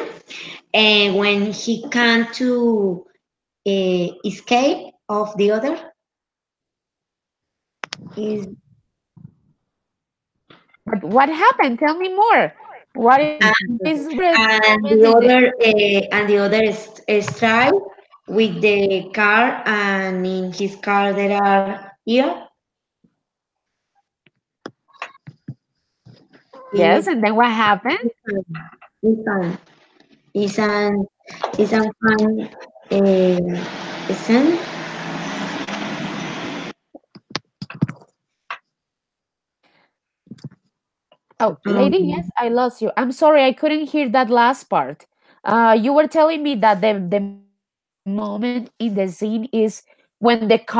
Speaker 3: And when he can to escape of the other is
Speaker 1: But what happened? Tell me more. What is the
Speaker 3: and
Speaker 1: moment
Speaker 3: the
Speaker 1: in the
Speaker 3: other is try with the car, and in his car there are here
Speaker 1: yes,
Speaker 3: is
Speaker 1: and then what happened?
Speaker 3: is an is an is an fun scene.
Speaker 1: Oh, lady, yes,
Speaker 3: um,
Speaker 1: I lost you. I'm sorry, I couldn't hear that last part. You were telling me that the moment in the scene is when the car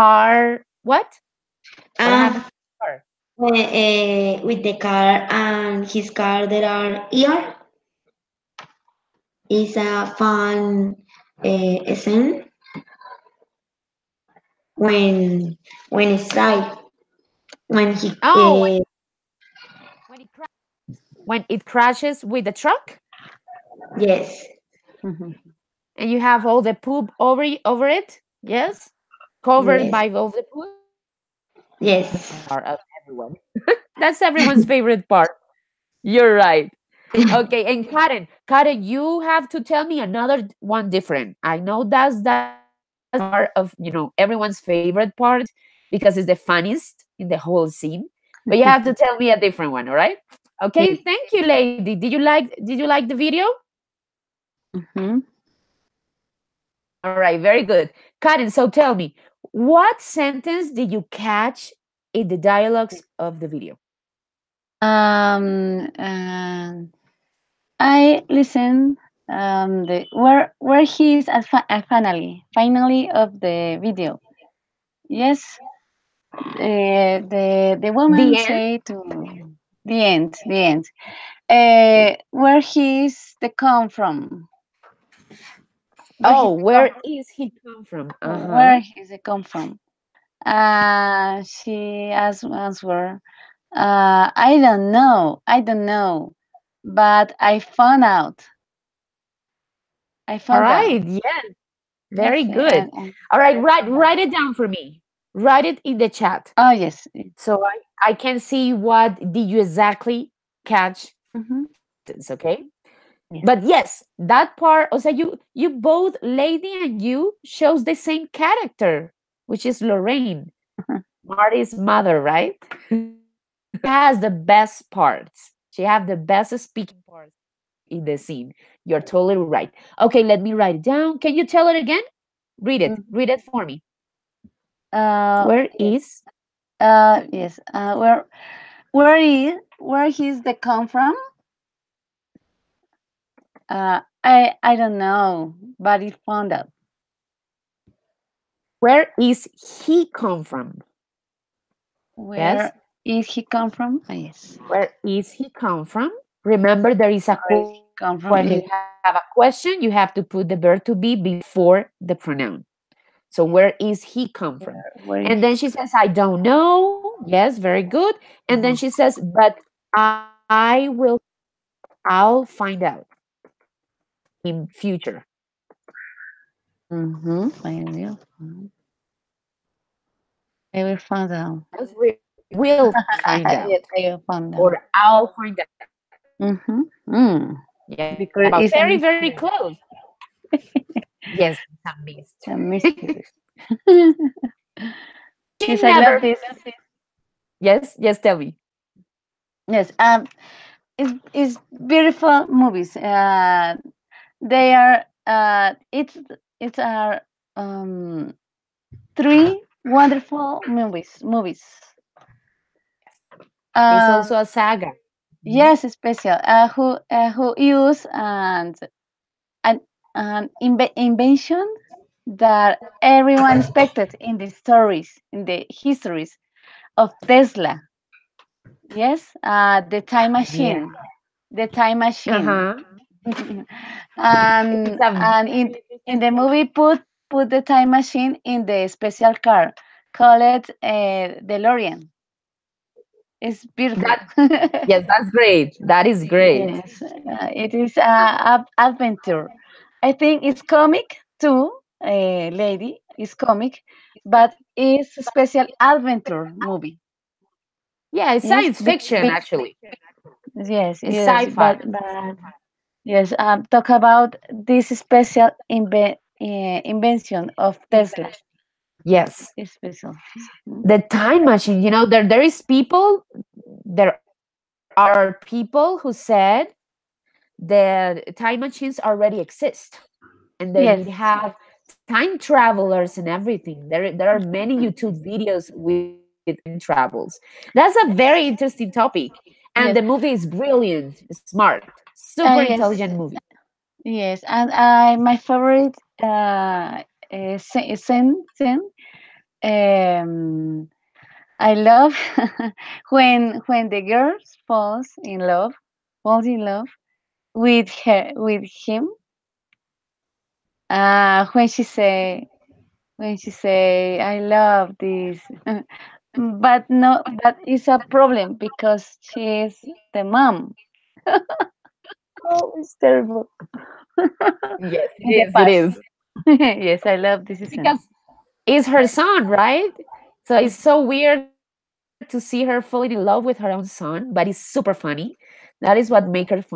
Speaker 1: what? What happened to
Speaker 3: and
Speaker 1: the car?
Speaker 3: with the car and his car there are here is a fun scene when it's right when he
Speaker 1: Oh, when it crashes with the truck
Speaker 3: yes,
Speaker 2: Mhm.
Speaker 1: and you have all the poop over it. Yes, covered
Speaker 3: yes,
Speaker 1: by all the poop. That's the favorite
Speaker 3: yes.
Speaker 1: part of everyone. That's everyone's favorite part. You're right. Okay, and Karen, you have to tell me another one different. I know that's the part of everyone's favorite part because it's the funniest in the whole scene. But you have to tell me a different one, all right? Okay,
Speaker 3: Yes.
Speaker 1: thank you, lady. Did you like the video?
Speaker 2: Mhm.
Speaker 1: All right, very good. Karen, so tell me, what sentence did you catch in the dialogues of the video?
Speaker 2: Um, um, I listen the where he is at finally of the video. Yes, the woman
Speaker 1: The end?
Speaker 2: say to the end. Where he's the come from? Where he
Speaker 1: Oh, where is he come from? Uh-huh.
Speaker 2: where is it come from? She answer. I don't know, but I found out. I
Speaker 1: All
Speaker 2: found out.
Speaker 1: right, yes.
Speaker 2: Yes,
Speaker 1: Very good. All right, write it down for me. Write it in the chat
Speaker 2: Oh yes.
Speaker 1: so I can see what did you exactly catch
Speaker 2: Mm-hmm.
Speaker 1: the sentence, okay?
Speaker 2: Yes.
Speaker 1: But yes, that part, o sea, you both, Lady and you, shows the same character, which is Lorraine, Marty's mother, right? She has the best parts. She have the best speaking parts in the scene. You're totally right. Okay, let me write it down. Can you tell it again? Read it.
Speaker 2: Mhm.
Speaker 1: Read it for me. Where
Speaker 2: Yes.
Speaker 1: is
Speaker 2: Yes. Where he's the come from? I don't know, but he found out.
Speaker 1: where is he come from?
Speaker 2: Where
Speaker 1: Yes.
Speaker 2: is he come from? Yes.
Speaker 1: Where is he come from? Remember, there is a
Speaker 2: Where is he come from?
Speaker 1: when you have a question, you have to put the verb to be before the pronoun. So where is he come from?
Speaker 2: Where is
Speaker 1: And then she says, I don't know. Yes, very good. And then she says, but I will, I'll find out in future.
Speaker 2: mm-hmm. I will find out.
Speaker 1: Yes, we will find out,
Speaker 2: Yes, I will find
Speaker 1: or
Speaker 2: out.
Speaker 1: I'll find out.
Speaker 2: Mm-hmm. Mm.
Speaker 1: Yeah, but
Speaker 2: Because
Speaker 1: very,
Speaker 2: it's a
Speaker 1: very
Speaker 2: mystery.
Speaker 1: close. Yes, it's a
Speaker 2: A
Speaker 1: mystery.
Speaker 2: mystery.
Speaker 1: She
Speaker 2: Yes, I
Speaker 1: never,
Speaker 2: love this.
Speaker 1: yes, tell me.
Speaker 2: Yes, it's beautiful movies. They are it's our um three wonderful movies.
Speaker 1: It's
Speaker 2: Uh,
Speaker 1: also a saga. Mhm.
Speaker 2: yes, special. Who use an invention that everyone expected in the stories, in the histories of Tesla. Yes, the time
Speaker 1: Yeah.
Speaker 2: machine, the time machine.
Speaker 1: Uh-huh. It's a
Speaker 2: And
Speaker 1: very
Speaker 2: in the
Speaker 1: interesting
Speaker 2: movie
Speaker 1: topic.
Speaker 2: put the time machine in the special car, call it DeLorean. It's beautiful.
Speaker 1: That yes, that's great. That is great.
Speaker 2: Yes, it is a adventure. I think it's comic too, lady. It's comic, but it's a special adventure movie.
Speaker 1: Yeah, it's
Speaker 2: Yes,
Speaker 1: science fiction actually.
Speaker 2: yes,
Speaker 1: It's
Speaker 2: yes,
Speaker 1: sci-fi.
Speaker 2: but yes. Talk about this special invention of Tesla.
Speaker 1: Yes.
Speaker 2: It's special. Mhm.
Speaker 1: The time machine, there is people, there are people who said the time machines already exist and they did
Speaker 2: Yes,
Speaker 1: have time travelers and everything. There are many YouTube videos with time travels. That's a very interesting topic. And the
Speaker 2: yes,
Speaker 1: movie is brilliant, smart, super intelligent
Speaker 2: yes,
Speaker 1: movie.
Speaker 2: yes. And I my favorite scene. Um, I love when the girl falls in love with him. When she say I love this, but no, but it's a problem because she is the mom. Oh, it's terrible.
Speaker 1: Yes, it
Speaker 2: In the
Speaker 1: is. It
Speaker 2: past.
Speaker 1: is.
Speaker 2: Yes, I love this scene.
Speaker 1: Because it's her son, right? So it's so weird to see her falling in love with her own son, but it's super funny. That is what makes her funnier.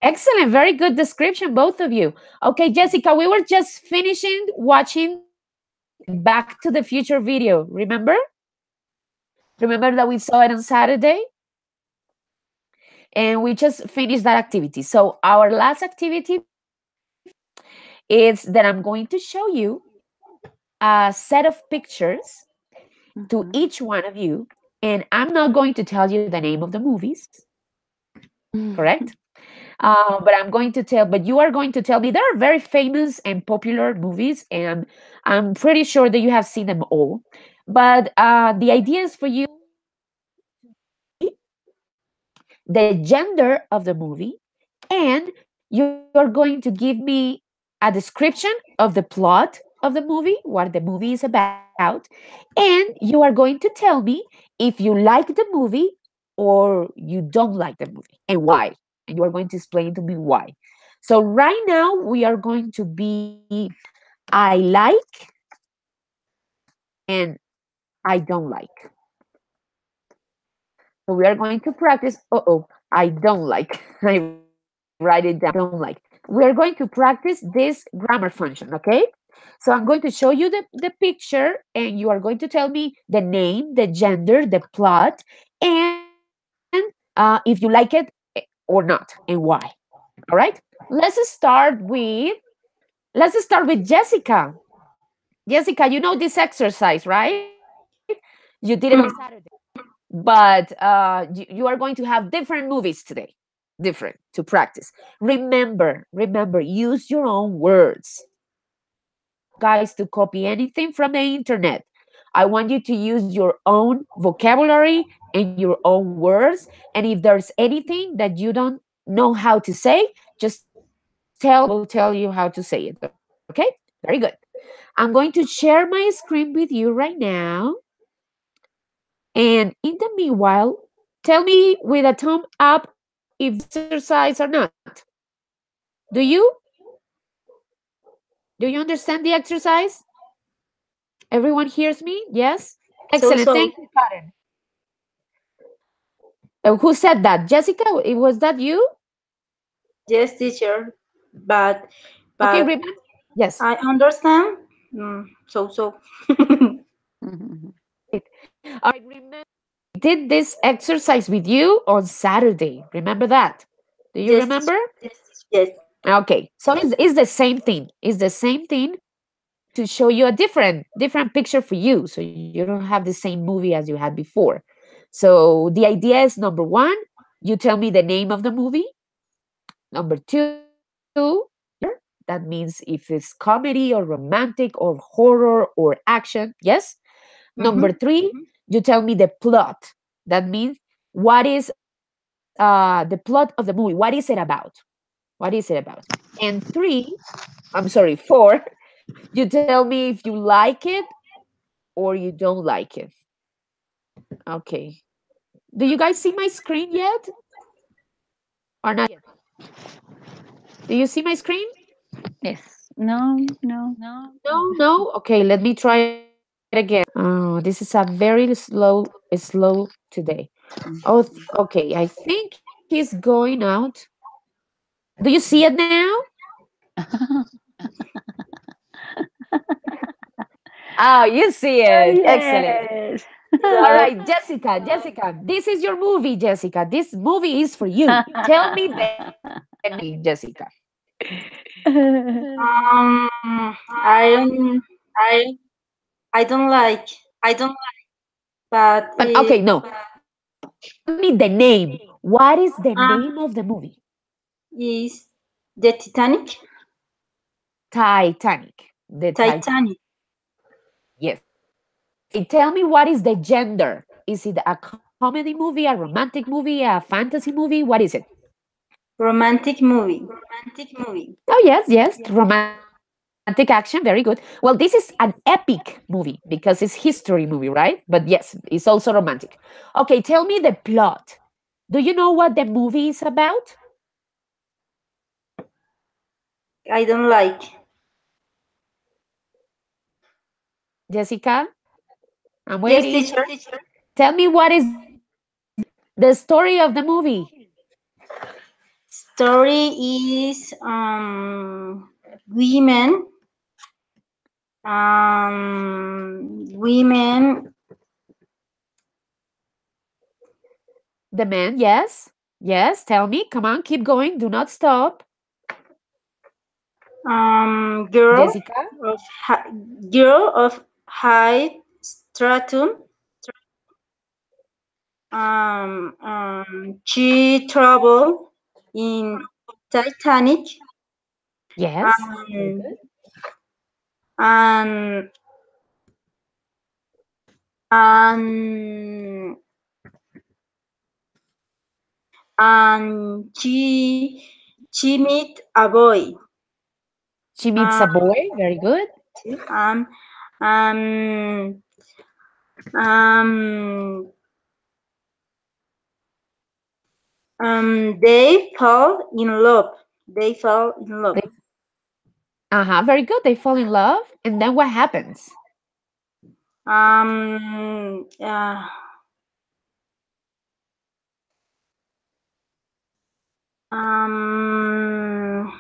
Speaker 1: Excellent. Very good description, both of you. Okay, Jessica, we were just finishing watching the Back to the Future video. Remember that we saw it on Saturday? And we just finished that activity. So, our last activity is that I'm going to show you a set of pictures to
Speaker 2: Mhm.
Speaker 1: each one of you. And I'm not going to tell you the name of the movies, correct? But I'm going to tell, but you are going to tell me there are very famous and popular movies, and I'm pretty sure that you have seen them all. But the idea is for you the gender of the movie, and you're going to give me a description of the plot of the movie, what the movie is about, and you are going to tell me if you like the movie or you don't like the movie and why. And you are going to explain to me why. So, right now, we are going to be I like and I don't like. So we are going to practice. I don't like. I write it down. I don't like. We are going to practice this grammar function, okay? So I'm going to show you the picture, and you are going to tell me the name, the gender, the plot, and if you like it or not, and why. All right? Let's start with Jessica. Jessica, you know this exercise, right? You did it on Saturday. But you are going to have different movies today, different to practice. Remember, use your own words. I don't want you guys to copy anything from the internet. I want you to use your own vocabulary and your own words. And if there's anything that you don't know how to say, just tell me and I will tell you how to say it. Okay? Very good. I'm going to share my screen with you right now. And in the meanwhile, tell me with a thumb up if you like this exercise or not. Do you? Do you understand the exercise? Everyone hears me? Yes?
Speaker 3: So
Speaker 1: Excellent.
Speaker 3: so.
Speaker 1: Thank you, Karen. Who said that? Jessica, was that you?
Speaker 3: Yes, teacher, but
Speaker 1: Okay,
Speaker 3: but
Speaker 1: remember? Yes.
Speaker 3: I understand. So.
Speaker 1: Great. All right, remember, I did this exercise with you on Saturday. Remember that? Do you
Speaker 3: Yes,
Speaker 1: remember?
Speaker 3: teacher. Yes.
Speaker 1: Okay, so it's the same thing. It's the same thing, but I'm going to show you a different picture for you, so you don't have the same movie as you had before. So the idea is number one, you tell me the name of the movie. Number two, gender. That means if it's comedy or romantic or horror or action. Yes.
Speaker 3: Mm-hmm.
Speaker 1: Number three, you tell me the plot. That means what is the plot of the movie? What is it about? What is it about? And three, I'm sorry, four, you tell me if you like it or you don't like it. Okay. Do you guys see my screen yet or not yet? Do you see my screen?
Speaker 2: Yes. No, no.
Speaker 1: No, no. Okay, let me try it again. Oh, this is a very slow today. Oh, okay. I think he's going out. Do you see it now? Oh, you see it. Excellent.
Speaker 2: Yes.
Speaker 1: All
Speaker 3: Yeah.
Speaker 1: right, Jessica, this is your movie, Jessica. This movie is for you. Tell me the name, Jessica.
Speaker 3: Um. I don't. I. I don't like. I don't. But
Speaker 1: But okay, no. Tell me the name. What is the
Speaker 3: uh,
Speaker 1: name of the movie?
Speaker 3: is the Titanic.
Speaker 1: Titanic. The
Speaker 3: Titanic.
Speaker 1: Titanic. Yes. Okay, tell me what is the gender? Is it a comedy movie, a romantic movie, a fantasy movie? What is it?
Speaker 3: Romantic movie.
Speaker 1: Oh, yes. Romantic action. Very good. Well, this is an epic movie because it's history movie, right? But yes, it's also romantic. Okay, tell me the plot. Do you know what the movie is about?
Speaker 3: I don't like.
Speaker 1: Jessica, I'm
Speaker 3: Yes,
Speaker 1: waiting.
Speaker 3: teacher.
Speaker 1: Tell me what is the story of the movie.
Speaker 3: Story is women women
Speaker 1: The man, yes. Yes, tell me. Come on, keep going. Do not stop.
Speaker 3: girl
Speaker 1: Jessica?
Speaker 3: of girl of high stratum. She traveled in Titanic
Speaker 1: Yes. Very
Speaker 3: um,
Speaker 1: good.
Speaker 3: and and and she meet a boy.
Speaker 1: She meets
Speaker 3: Um,
Speaker 1: a boy. Very good.
Speaker 3: um, um, um, they fall in love. They fall in love.
Speaker 1: They, very good. They fall in love. And then what happens?
Speaker 3: Um, uh, um,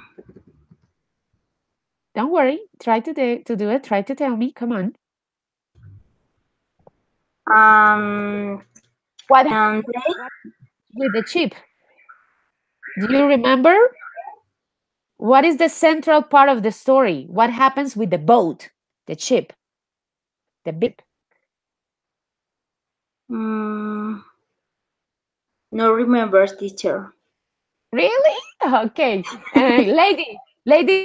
Speaker 1: Don't worry. Try to do it. Try to tell me. Come on.
Speaker 3: um,
Speaker 1: What
Speaker 3: and
Speaker 1: with the chip? Do you remember? What is the central part of the story? What happens with the boat, the ship, the big ship?
Speaker 3: um, no remembers teacher.
Speaker 1: Really? Okay. Lady,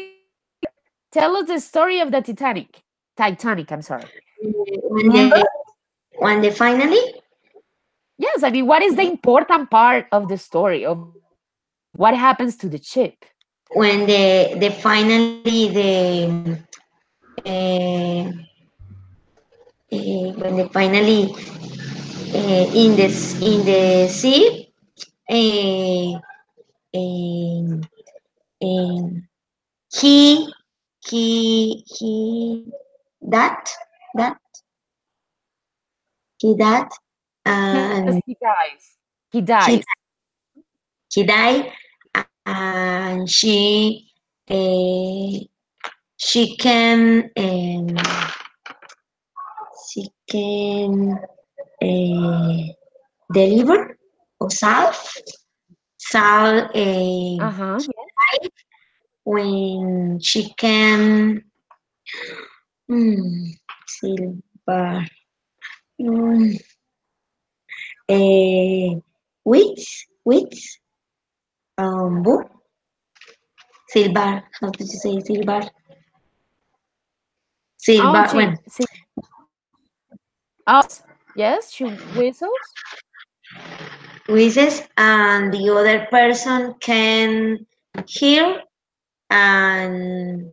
Speaker 1: tell us the story of the Titanic. Titanic, I'm sorry.
Speaker 3: When
Speaker 1: Remember?
Speaker 3: the finally
Speaker 1: Yes, I mean, what is the important part of the story of what happens to the ship?
Speaker 3: when the finally uh, when the finally in the sea uh, um, um, he he that that he that
Speaker 1: Yes,
Speaker 3: and
Speaker 1: he dies. He
Speaker 3: he
Speaker 1: dies.
Speaker 3: he died and uh, she can she can deliver or solve
Speaker 1: Uh-huh.
Speaker 3: when she can mm, silver mm, uh, which book silver how did you say silver
Speaker 1: Oh,
Speaker 3: silver when
Speaker 1: she yes, she whistles.
Speaker 3: wishes and the other person can hear and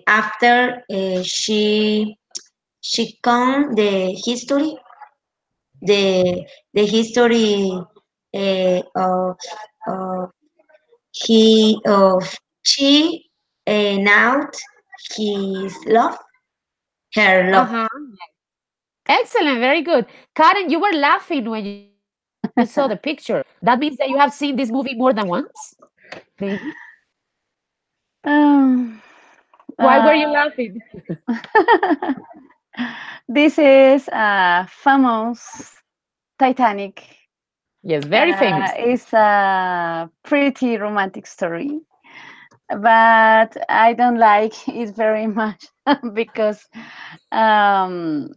Speaker 3: after she come the the history of he of she now his love her love.
Speaker 1: Uh-huh. Excellent, very good. Karen, you were laughing when you saw the picture. That means that you have seen this movie more than once? Maybe.
Speaker 2: Um,
Speaker 1: Why
Speaker 2: uh,
Speaker 1: were you laughing?
Speaker 2: this is a famous Titanic.
Speaker 1: Yes, very famous.
Speaker 2: It's a pretty romantic story, but I don't like it very much because um,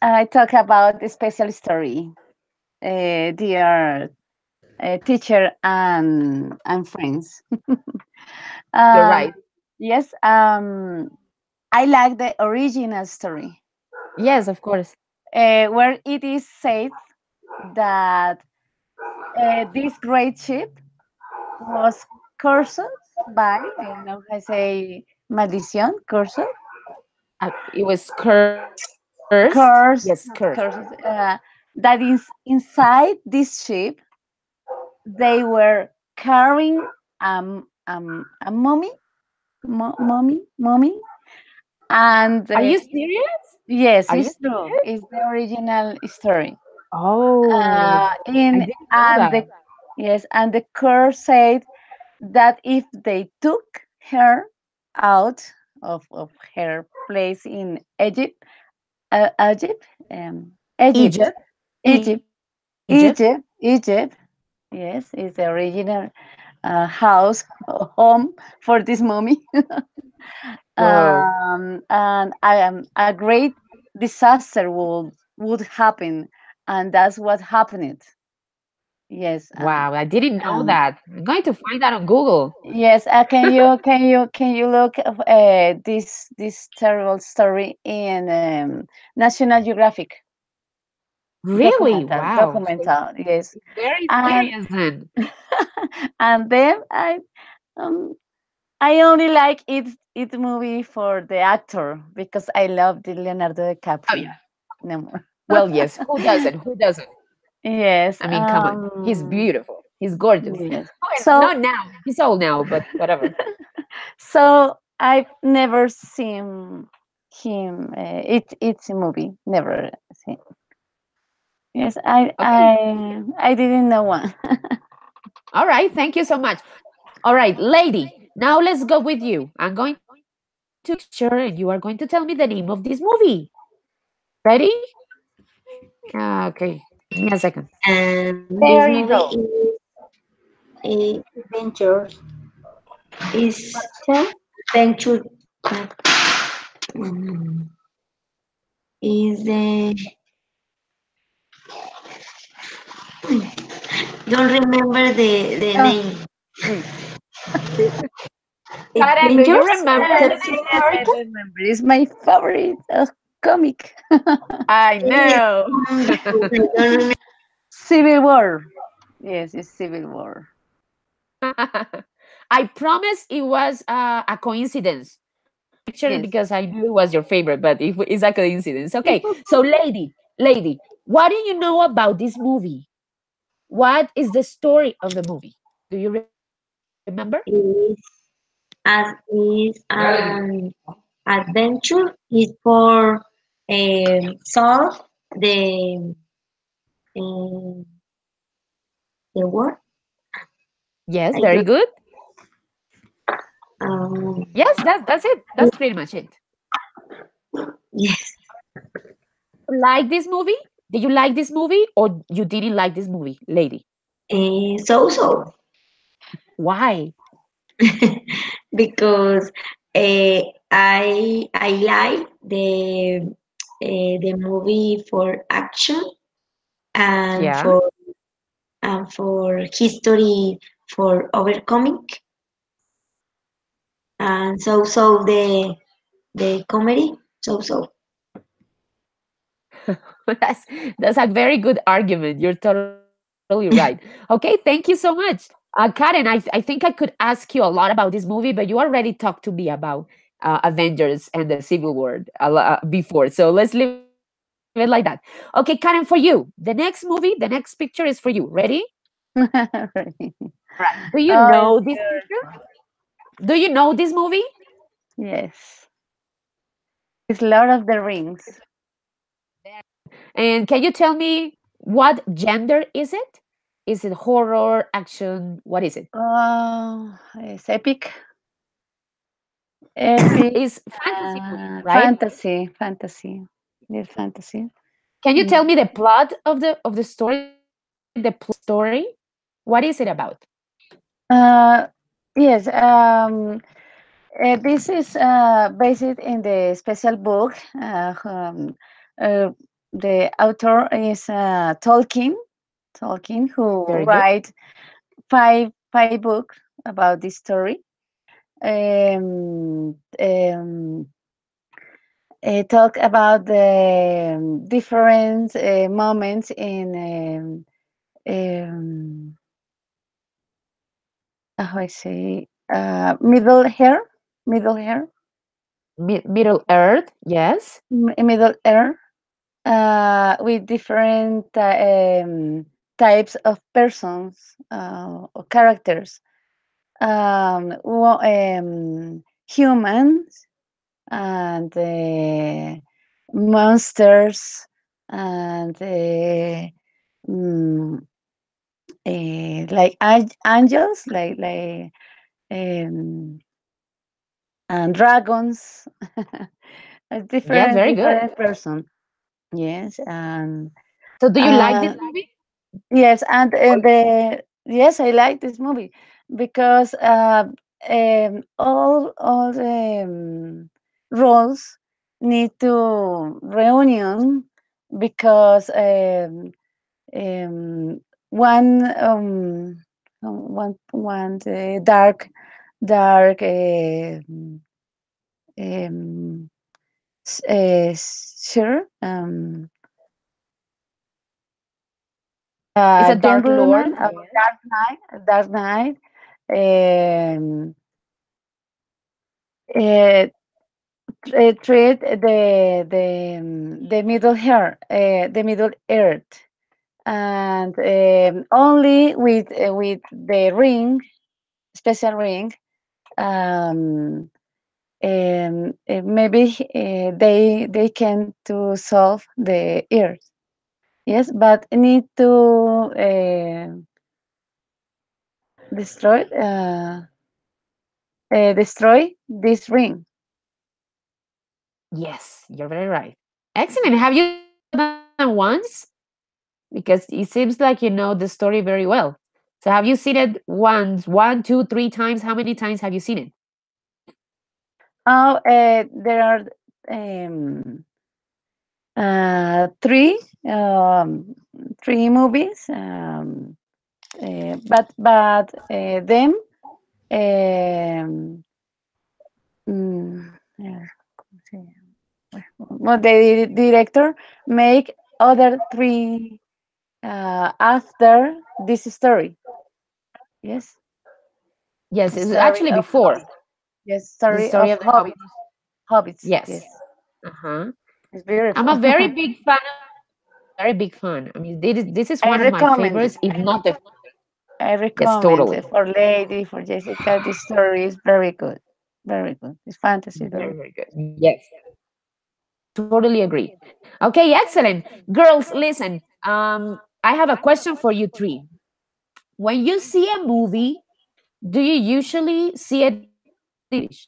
Speaker 2: I talk about a special story, dear teacher and friends.
Speaker 1: You're
Speaker 2: um,
Speaker 1: right.
Speaker 2: yes, I like the original story,
Speaker 1: Yes, of course.
Speaker 2: where it is said that this great ship was cursed by, I don't know how I say, maldición, cursed,
Speaker 1: It was cursed. Yes, cursed.
Speaker 2: cursed, that is inside this ship, they were carrying a mummy, mummy, and
Speaker 1: Are you serious?
Speaker 2: yes,
Speaker 1: Are you
Speaker 2: it's true.
Speaker 1: serious?
Speaker 2: It's the original story.
Speaker 1: Oh, I
Speaker 2: In
Speaker 1: didn't know
Speaker 2: and
Speaker 1: that.
Speaker 2: the yes, and the curse said that if they took her out of her place in Egypt, Egypt, Egypt,
Speaker 1: Egypt.
Speaker 2: Egypt,
Speaker 1: Egypt.
Speaker 2: Egypt. Yes, is the original house or home for this mummy.
Speaker 1: Whoa.
Speaker 2: And I am a great disaster would happen, and that's what happened. Yes,
Speaker 1: Wow, I didn't know
Speaker 2: um,
Speaker 1: that. I'm going to find that on Google.
Speaker 2: yes. Can you look at, this terrible story in National Geographic
Speaker 1: Really? Wow. So
Speaker 2: documental? Yes,
Speaker 1: it's very
Speaker 2: and
Speaker 1: serious then.
Speaker 2: and then um I only like it movie for the actor because I love the Leonardo
Speaker 1: Oh
Speaker 2: DiCaprio.
Speaker 1: yeah.
Speaker 2: No more.
Speaker 1: Well, yes. Who doesn't? Who doesn't?
Speaker 2: Yes.
Speaker 1: I mean, come on. He's beautiful. He's gorgeous.
Speaker 2: Yes.
Speaker 1: Oh, and
Speaker 2: So
Speaker 1: not now. He's old now, but whatever.
Speaker 2: so I've never seen him. It's a movie. Never seen. Yes,
Speaker 1: Okay.
Speaker 2: I didn't know one.
Speaker 1: All right. Thank you so much. All right, lady. Now let's go with you. I'm going to show you a picture and you are going to tell me the name of this movie. Ready? Okay. Give me a second.
Speaker 3: And this
Speaker 2: There you
Speaker 3: movie
Speaker 2: go.
Speaker 3: is a adventure. Is adventure. um, is the don't remember the
Speaker 2: Oh,
Speaker 3: name.
Speaker 2: mm.
Speaker 1: Karen, do you
Speaker 3: Adventures of
Speaker 1: remember?
Speaker 3: Captain
Speaker 2: Yes, I
Speaker 3: America.
Speaker 2: remember. It's my favorite comic.
Speaker 1: I
Speaker 3: Yes,
Speaker 1: know.
Speaker 3: because I don't remember.
Speaker 2: Civil War. Yes, it's Civil War.
Speaker 1: I promise it was a coincidence. I pictured
Speaker 2: Yes.
Speaker 1: because I knew it was your favorite, but it's a coincidence. Okay, so lady, what do you know about this movie? What is the story of the movie? Do you remember?
Speaker 3: Is as is an adventure is for solve the um, the word.
Speaker 1: Yes,
Speaker 3: I
Speaker 1: very
Speaker 3: don't.
Speaker 1: good.
Speaker 3: Um,
Speaker 1: Yes, that's it. That's pretty much it.
Speaker 3: yes.
Speaker 1: Like this movie? Did you like this movie or you didn't like this movie, lady?
Speaker 3: So
Speaker 1: Why?
Speaker 3: because uh, I like the movie for action and
Speaker 1: Yeah.
Speaker 3: for history for overcoming and so the comedy so.
Speaker 1: that's that's a very good argument. You're totally right. Okay, thank you so much. Karen, I think I could ask you a lot about this movie, but you already talked to me about Avengers and the Civil War before. So let's leave it like that. Okay, Karen, for you, the next movie, the next picture is for you. Ready?
Speaker 2: Right.
Speaker 1: All right. Do you
Speaker 2: Oh,
Speaker 1: know
Speaker 2: it's
Speaker 1: this picture?
Speaker 2: beautiful.
Speaker 1: Do you know this movie?
Speaker 2: Yes. It's Lord of the Rings.
Speaker 1: Very good. And can you tell me what gender is it? Is it horror, action? What is it?
Speaker 2: Oh, it's epic. Epic.
Speaker 1: It's fantasy movie, right?
Speaker 2: Fantasy. Fantasy. It's fantasy.
Speaker 1: Can you tell
Speaker 2: Yeah.
Speaker 1: me the plot of the story, the story? What is it about?
Speaker 2: Uh, yes. This is based in the special book. Uh, the author is Tolkien, who
Speaker 1: Very good.
Speaker 2: write five books about this story. Um, um, Talk about the different moments in how I say Middle Hair,
Speaker 1: Middle Earth, yes.
Speaker 2: Middle Earth, with different types of persons or characters, humans and monsters and mm, like angels, um, and dragons, a
Speaker 1: Yes, very good.
Speaker 2: different person. Yes, and
Speaker 1: So do you like
Speaker 2: uh,
Speaker 1: this movie?
Speaker 2: yes, and the yes, I like this movie because all the roles need to reunion because um, one one dark um, sure
Speaker 1: It's a Dark Lord,
Speaker 2: gentleman of
Speaker 1: yes.
Speaker 2: Dark Knight um, uh, treat the middle hair the middle earth and only with the ring special ring um, maybe they can to solve the earth. Yes, but need to destroy destroy this ring.
Speaker 1: Yes, you're very right. Excellent. Have you seen it more than once? Because it seems like you know the story very well. So have you seen it once, one, two, three times? How many times have you seen it?
Speaker 2: Oh, there are um, three three movies, but them yeah, ¿cómo se llama? Well, the director make other three after this story. Yes,
Speaker 1: Yes,
Speaker 2: the
Speaker 1: it's
Speaker 2: story
Speaker 1: actually
Speaker 2: of
Speaker 1: before
Speaker 2: yes,
Speaker 1: the
Speaker 2: story
Speaker 1: story
Speaker 2: of
Speaker 1: of the Hobbit.
Speaker 2: hobbits.
Speaker 1: Yes.
Speaker 2: Yes,
Speaker 1: Uh-huh.
Speaker 2: it's
Speaker 1: I'm
Speaker 2: beautiful.
Speaker 1: a very big fan of the movies. Very big fan. I mean, this is
Speaker 2: I
Speaker 1: one of my
Speaker 2: recommend it.
Speaker 1: favorites, if not the
Speaker 2: I
Speaker 1: yes,
Speaker 2: recommend
Speaker 1: totally.
Speaker 2: it for Lady, for Jessica. This story is very good. Very good. It's fantasy,
Speaker 1: Very,
Speaker 2: very
Speaker 1: very good. Yes, totally agree. Okay, excellent. Girls, listen. I have a question for you three. When you see a movie, do you usually see it in English or in Spanish?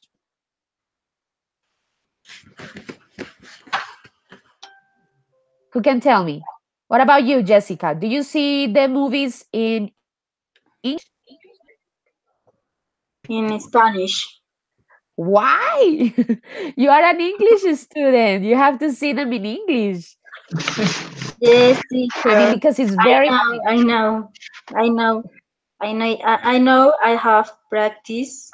Speaker 1: Who can tell me? What about you, Jessica? Do you see the movies in English or in Spanish?
Speaker 3: in Spanish.
Speaker 1: Why? You are an English student. You have to see them in English.
Speaker 3: Yes,
Speaker 1: I mean,
Speaker 3: teacher.
Speaker 1: because it's
Speaker 3: I
Speaker 1: very
Speaker 3: know, I know, I know, I know. I have practice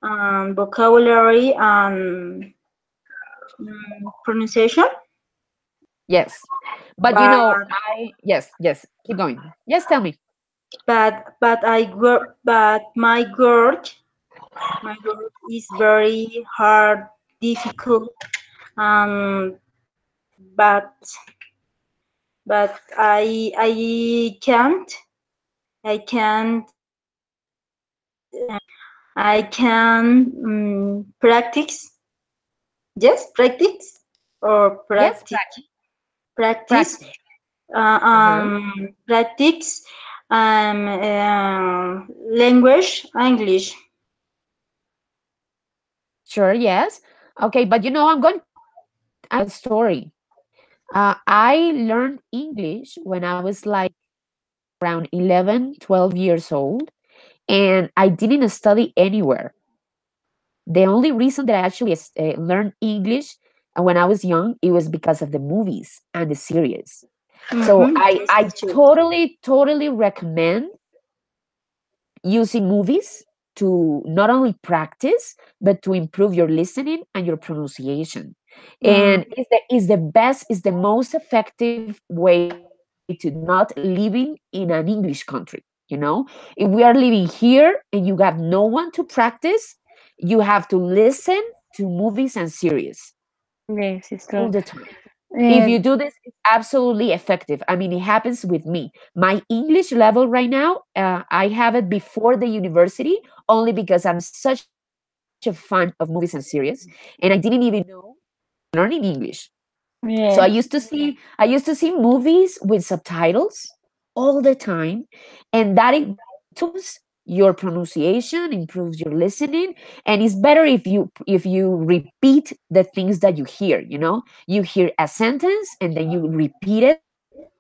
Speaker 3: vocabulary and pronunciation,
Speaker 1: yes. But you
Speaker 3: but
Speaker 1: know, yes. Keep going. Yes, tell me.
Speaker 3: but my work is very hard, difficult, um, but I I can practice. Yes, practice or
Speaker 1: Yes,
Speaker 3: practice
Speaker 1: practice. Uh-huh.
Speaker 3: practice language English.
Speaker 1: Sure, yes. Okay, but you know, I'm going to tell you a story. I learned English when I was like around 11, 12 years old, and I didn't study anywhere. The only reason that I actually learned English when I was young, it was because of the movies and the series. So
Speaker 3: Yes,
Speaker 1: I
Speaker 3: teacher.
Speaker 1: totally recommend using movies to not only practice but to improve your listening and your pronunciation.
Speaker 3: Mm,
Speaker 1: And is the best, is the most effective way to not living in an English country. If we are living here and you got no one to practice, you have to listen to movies and series
Speaker 2: yes, it's
Speaker 1: all
Speaker 2: true.
Speaker 1: the time. If
Speaker 2: Uh,
Speaker 1: you do this, it's absolutely effective. I mean, it happens with me. My English level right now, I have it before the university only because I'm such a fan of movies and series, and I didn't even know that I was learning English. So I
Speaker 2: yes,
Speaker 1: used to see I used to see movies with subtitles all the time, and that improves your pronunciation, improves your listening, and it's better if you repeat the things that you hear. You hear a sentence and then you repeat it,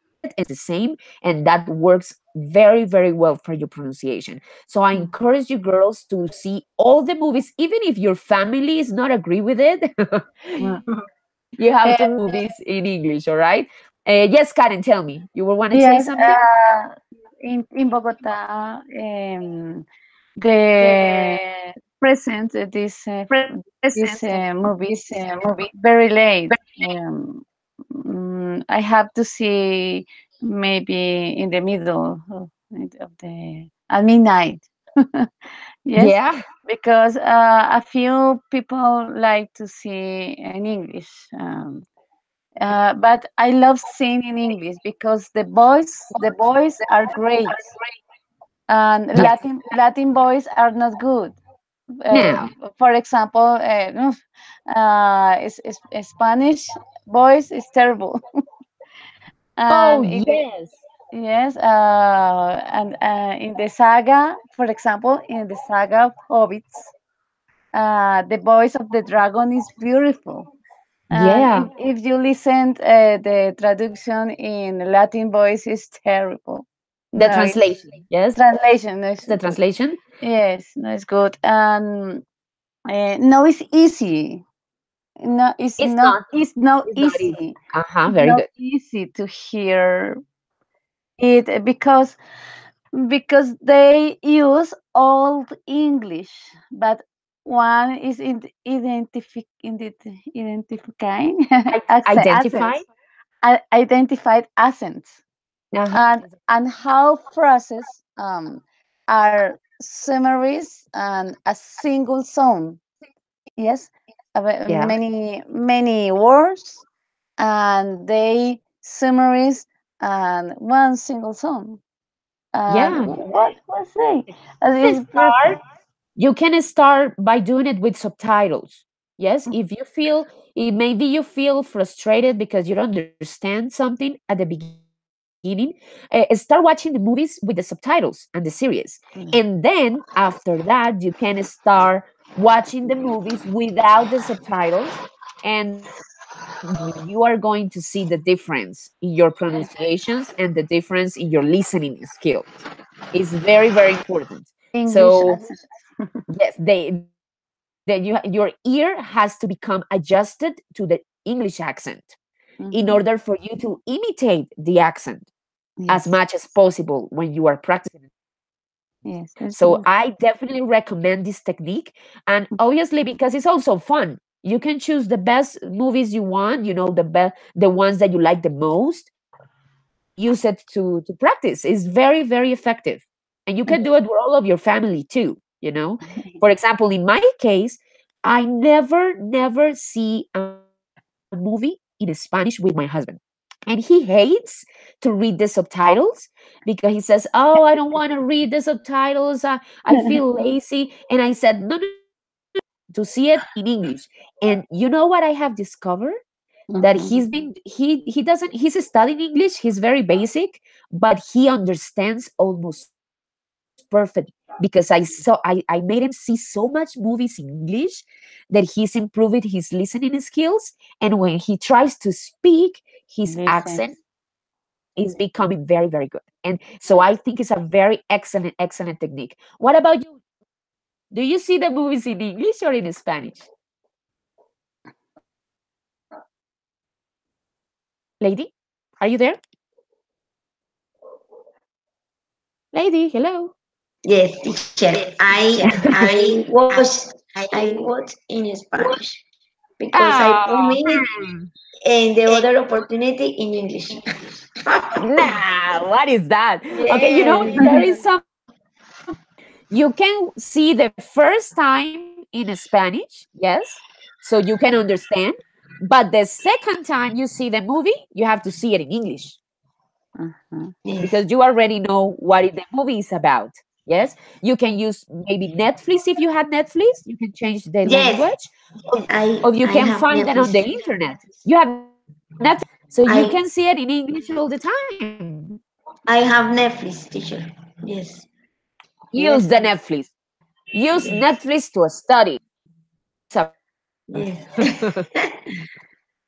Speaker 1: and it's the same, and that works very, very well for your pronunciation. So I encourage you girls to see all the movies, even if your family is not agree with it.
Speaker 2: mm.
Speaker 1: You have
Speaker 2: Uh,
Speaker 1: to movies in English, all right? Yes, Karen, tell me. You will want to say
Speaker 2: yes.
Speaker 1: something?
Speaker 2: In Bogota, the present these movies very late. I have to see maybe in the middle of the at midnight. Yes,
Speaker 1: Yeah.
Speaker 2: because a few people like to see in English. But I love seeing in English because the boys are great, and
Speaker 1: Yes.
Speaker 2: Latin boys are not good. Uh,
Speaker 1: Now.
Speaker 2: for example, no, Spanish voice is terrible,
Speaker 1: Oh,
Speaker 2: and in the
Speaker 1: yes.
Speaker 2: yes, and in the saga, for example, in the saga of Hobbits, the voice of the dragon is beautiful. And
Speaker 1: Yeah.
Speaker 2: if you listen, the traduction in Latin voice is terrible.
Speaker 1: The
Speaker 2: No, it's
Speaker 1: translation. Yes, the
Speaker 2: translation. No,
Speaker 1: translation.
Speaker 2: yes, no, it's good. And no, it's easy. No,
Speaker 1: It's not.
Speaker 2: it's
Speaker 1: It's
Speaker 2: not
Speaker 1: not easy.
Speaker 2: easy.
Speaker 1: Uh-huh.
Speaker 2: It's
Speaker 1: Very good.
Speaker 2: not easy to hear it because they use old English, but one is in identifying
Speaker 1: Identify.
Speaker 2: accents, identified accents,
Speaker 1: Uh-huh.
Speaker 2: and how phrases are summaries and a single sound. Yes,
Speaker 1: Yeah.
Speaker 2: many words, and they summaries and one single sound. And
Speaker 1: Yeah.
Speaker 2: what was they?
Speaker 1: And
Speaker 2: It's
Speaker 1: start.
Speaker 2: perfect.
Speaker 1: You can start by doing it with subtitles. Yes, if you feel maybe you feel frustrated because you don't understand something at the beginning, start watching the movies with the subtitles and the series. And then after that, you can start watching the movies without the subtitles. And you are going to see the difference in your pronunciations and the difference in your listening skills. It's very, very important.
Speaker 2: English
Speaker 1: So
Speaker 2: accent.
Speaker 1: yes, your ear has to become adjusted to the English accent in order for
Speaker 2: Mhm.
Speaker 1: you to imitate the accent as much as
Speaker 2: Yes,
Speaker 1: possible when you are practicing in Spanish.
Speaker 2: yes,
Speaker 1: So
Speaker 2: it's
Speaker 1: I
Speaker 2: good.
Speaker 1: definitely recommend this technique. And obviously, because it's also fun, you can choose the best movies you want, the ones that you like the most, and use it to practice. It's very, very effective. And you can do it with all of your family too, For example, in my case, I never see a movie in Spanish with my husband. And he hates to read the subtitles because he says, "Oh, I don't want to read the subtitles. I feel lazy." And I said, "No, no, no, to see it in English." And you know what I have discovered? That
Speaker 2: Mhm.
Speaker 1: he doesn't he's studying English, he's very basic, but he understands almost perfect because I made him see so much movies in English that he's improving his listening skills. And when he tries to speak, his accent
Speaker 2: Listen.
Speaker 1: is becoming very, very good. And so I think it's a very excellent technique. What about you? Do you see the movies in English or in Spanish? Lady, are you there? Lady, hello.
Speaker 3: Yes, teacher. I watch in Spanish because I
Speaker 1: Oh,
Speaker 3: promised and the other opportunity in English.
Speaker 1: nah, what is that? Okay,
Speaker 3: Yes,
Speaker 1: there is something. You can see the first time in Spanish, yes, so you can understand. But the second time you see the movie, you have to see it in English
Speaker 2: Mhm.
Speaker 1: because
Speaker 3: yes.
Speaker 1: you already know what the movie is about. Yes, you can use maybe Netflix if you had Netflix. You can change the
Speaker 3: Yes,
Speaker 1: language,
Speaker 3: I
Speaker 1: or you
Speaker 3: I
Speaker 1: can
Speaker 3: have
Speaker 1: find it on
Speaker 3: Netflix.
Speaker 1: the internet. You have Netflix, so you can see it
Speaker 3: I
Speaker 1: in English all the time.
Speaker 3: I have Netflix, teacher. Yes,
Speaker 1: Use the
Speaker 2: Yes,
Speaker 1: Netflix. Use
Speaker 3: yes,
Speaker 1: Netflix to study. That's a
Speaker 3: yes.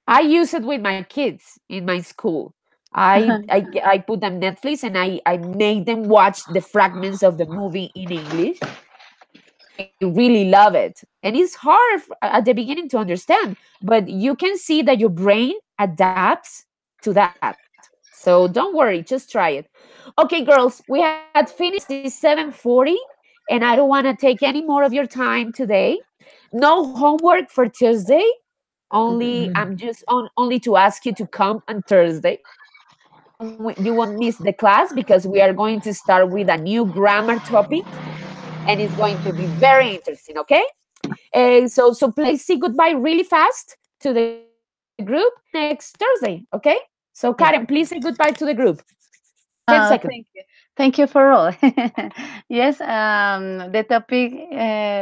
Speaker 1: I use it with my kids in my school. I put them Netflix and I make them watch the fragments of the movie in English, and they really love it. And it's hard at the beginning to understand, but you can see that your brain adapts to that. So don't worry, just try it. Okay, girls, we had finished this 7:40, and I don't want to take any more of your time today. No homework for Tuesday. Only I'm just only to ask you to come on Thursday. You won't miss the class because we are going to start with a new grammar topic, and it's going to be very interesting. Okay, so please say goodbye really fast to the group, and we'll see you next Thursday. Okay. So Karen,
Speaker 3: Yes.
Speaker 1: please say goodbye to the group. 10 seconds.
Speaker 2: thank you. Thank you for all. Yes, the topic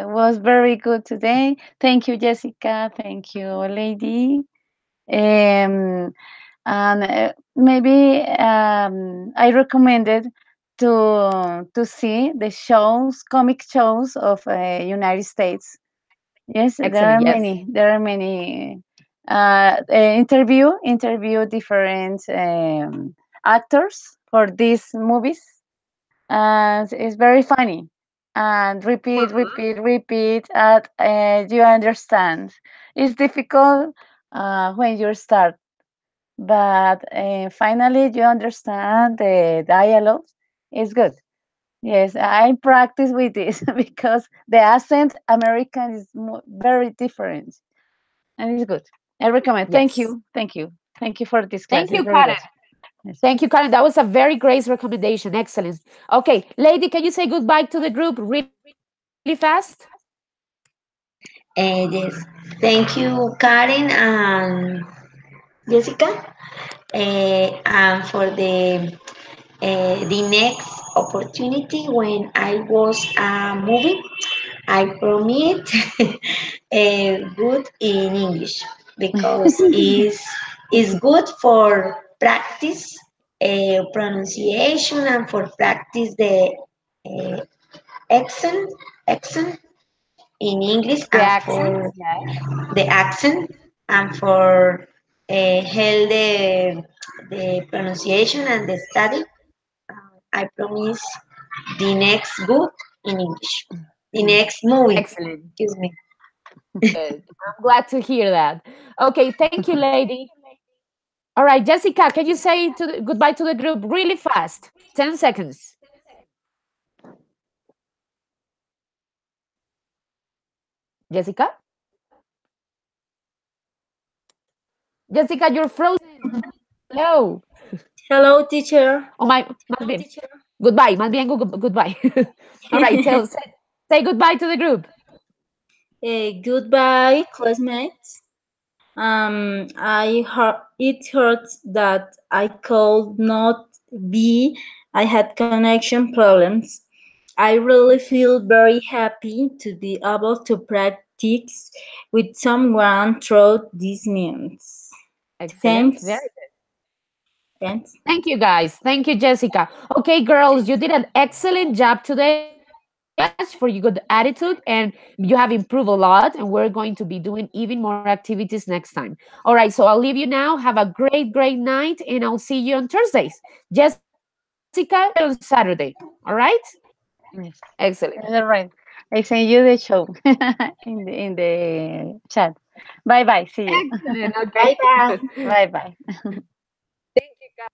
Speaker 2: was very good today. Thank you, Jessica. Thank you, Lady. Um, and maybe I recommended to see the shows, comic shows of United States. Yes, there
Speaker 1: Excellent.
Speaker 2: are
Speaker 1: Yes.
Speaker 2: many. There are many. Interview different actors for these movies, and it's very funny. And repeat. And you understand. It's difficult when you start, but finally you understand the dialogue. It's good. Yes, I practice with this because the accent American is very different, and it's good. I recommend.
Speaker 1: Yes.
Speaker 2: Thank you for this class.
Speaker 1: Thank
Speaker 2: It's
Speaker 1: you,
Speaker 2: very
Speaker 1: Karen.
Speaker 2: good. Yes.
Speaker 1: Thank you, Karen. That was a very great recommendation. Excellent. Okay, lady, can you say goodbye to the group really fast?
Speaker 3: Yes, thank you, Karen and Jessica, and for the next opportunity when I was moving, I promise good in English because is good for practice pronunciation and for practice the uh, accent accent in English
Speaker 1: The
Speaker 3: and
Speaker 1: accent.
Speaker 3: for
Speaker 1: Yes.
Speaker 3: the accent and for help the pronunciation and the study. I promise the next book in English, the
Speaker 2: Yes.
Speaker 3: next movie.
Speaker 1: Excellent.
Speaker 3: Excuse me.
Speaker 1: Good. I'm glad to hear that. Okay, thank you, lady. All right, Jessica, can you say goodbye to the group really fast? 10 seconds. Jessica? Jessica, you're frozen. Hello.
Speaker 4: Hello, teacher.
Speaker 1: Oh my, más bien. Goodbye, más bien goodbye. All right, say goodbye to the group.
Speaker 4: Goodbye, classmates. It hurts that I could not be. I had connection problems. I really feel very happy to be able to practice with someone through these means.
Speaker 1: Excellent. Very
Speaker 4: Thanks. Thanks.
Speaker 1: Thank you, guys. Thank you, Jessica. Okay, girls, you did an excellent job today. Thank you so much for your good attitude, and you have improved a lot. And we're going to be doing even more activities next time. All right, so I'll leave you now. Have a great, great night, and I'll see you on Thursdays. Jessica, you'll be on Saturday. All right?
Speaker 2: Yes.
Speaker 1: Excellent.
Speaker 2: That's all right. I send you the show in the chat. Bye bye. See you.
Speaker 1: Excellent. Okay.
Speaker 4: Bye bye.
Speaker 2: Bye bye.
Speaker 1: Thank you, guys.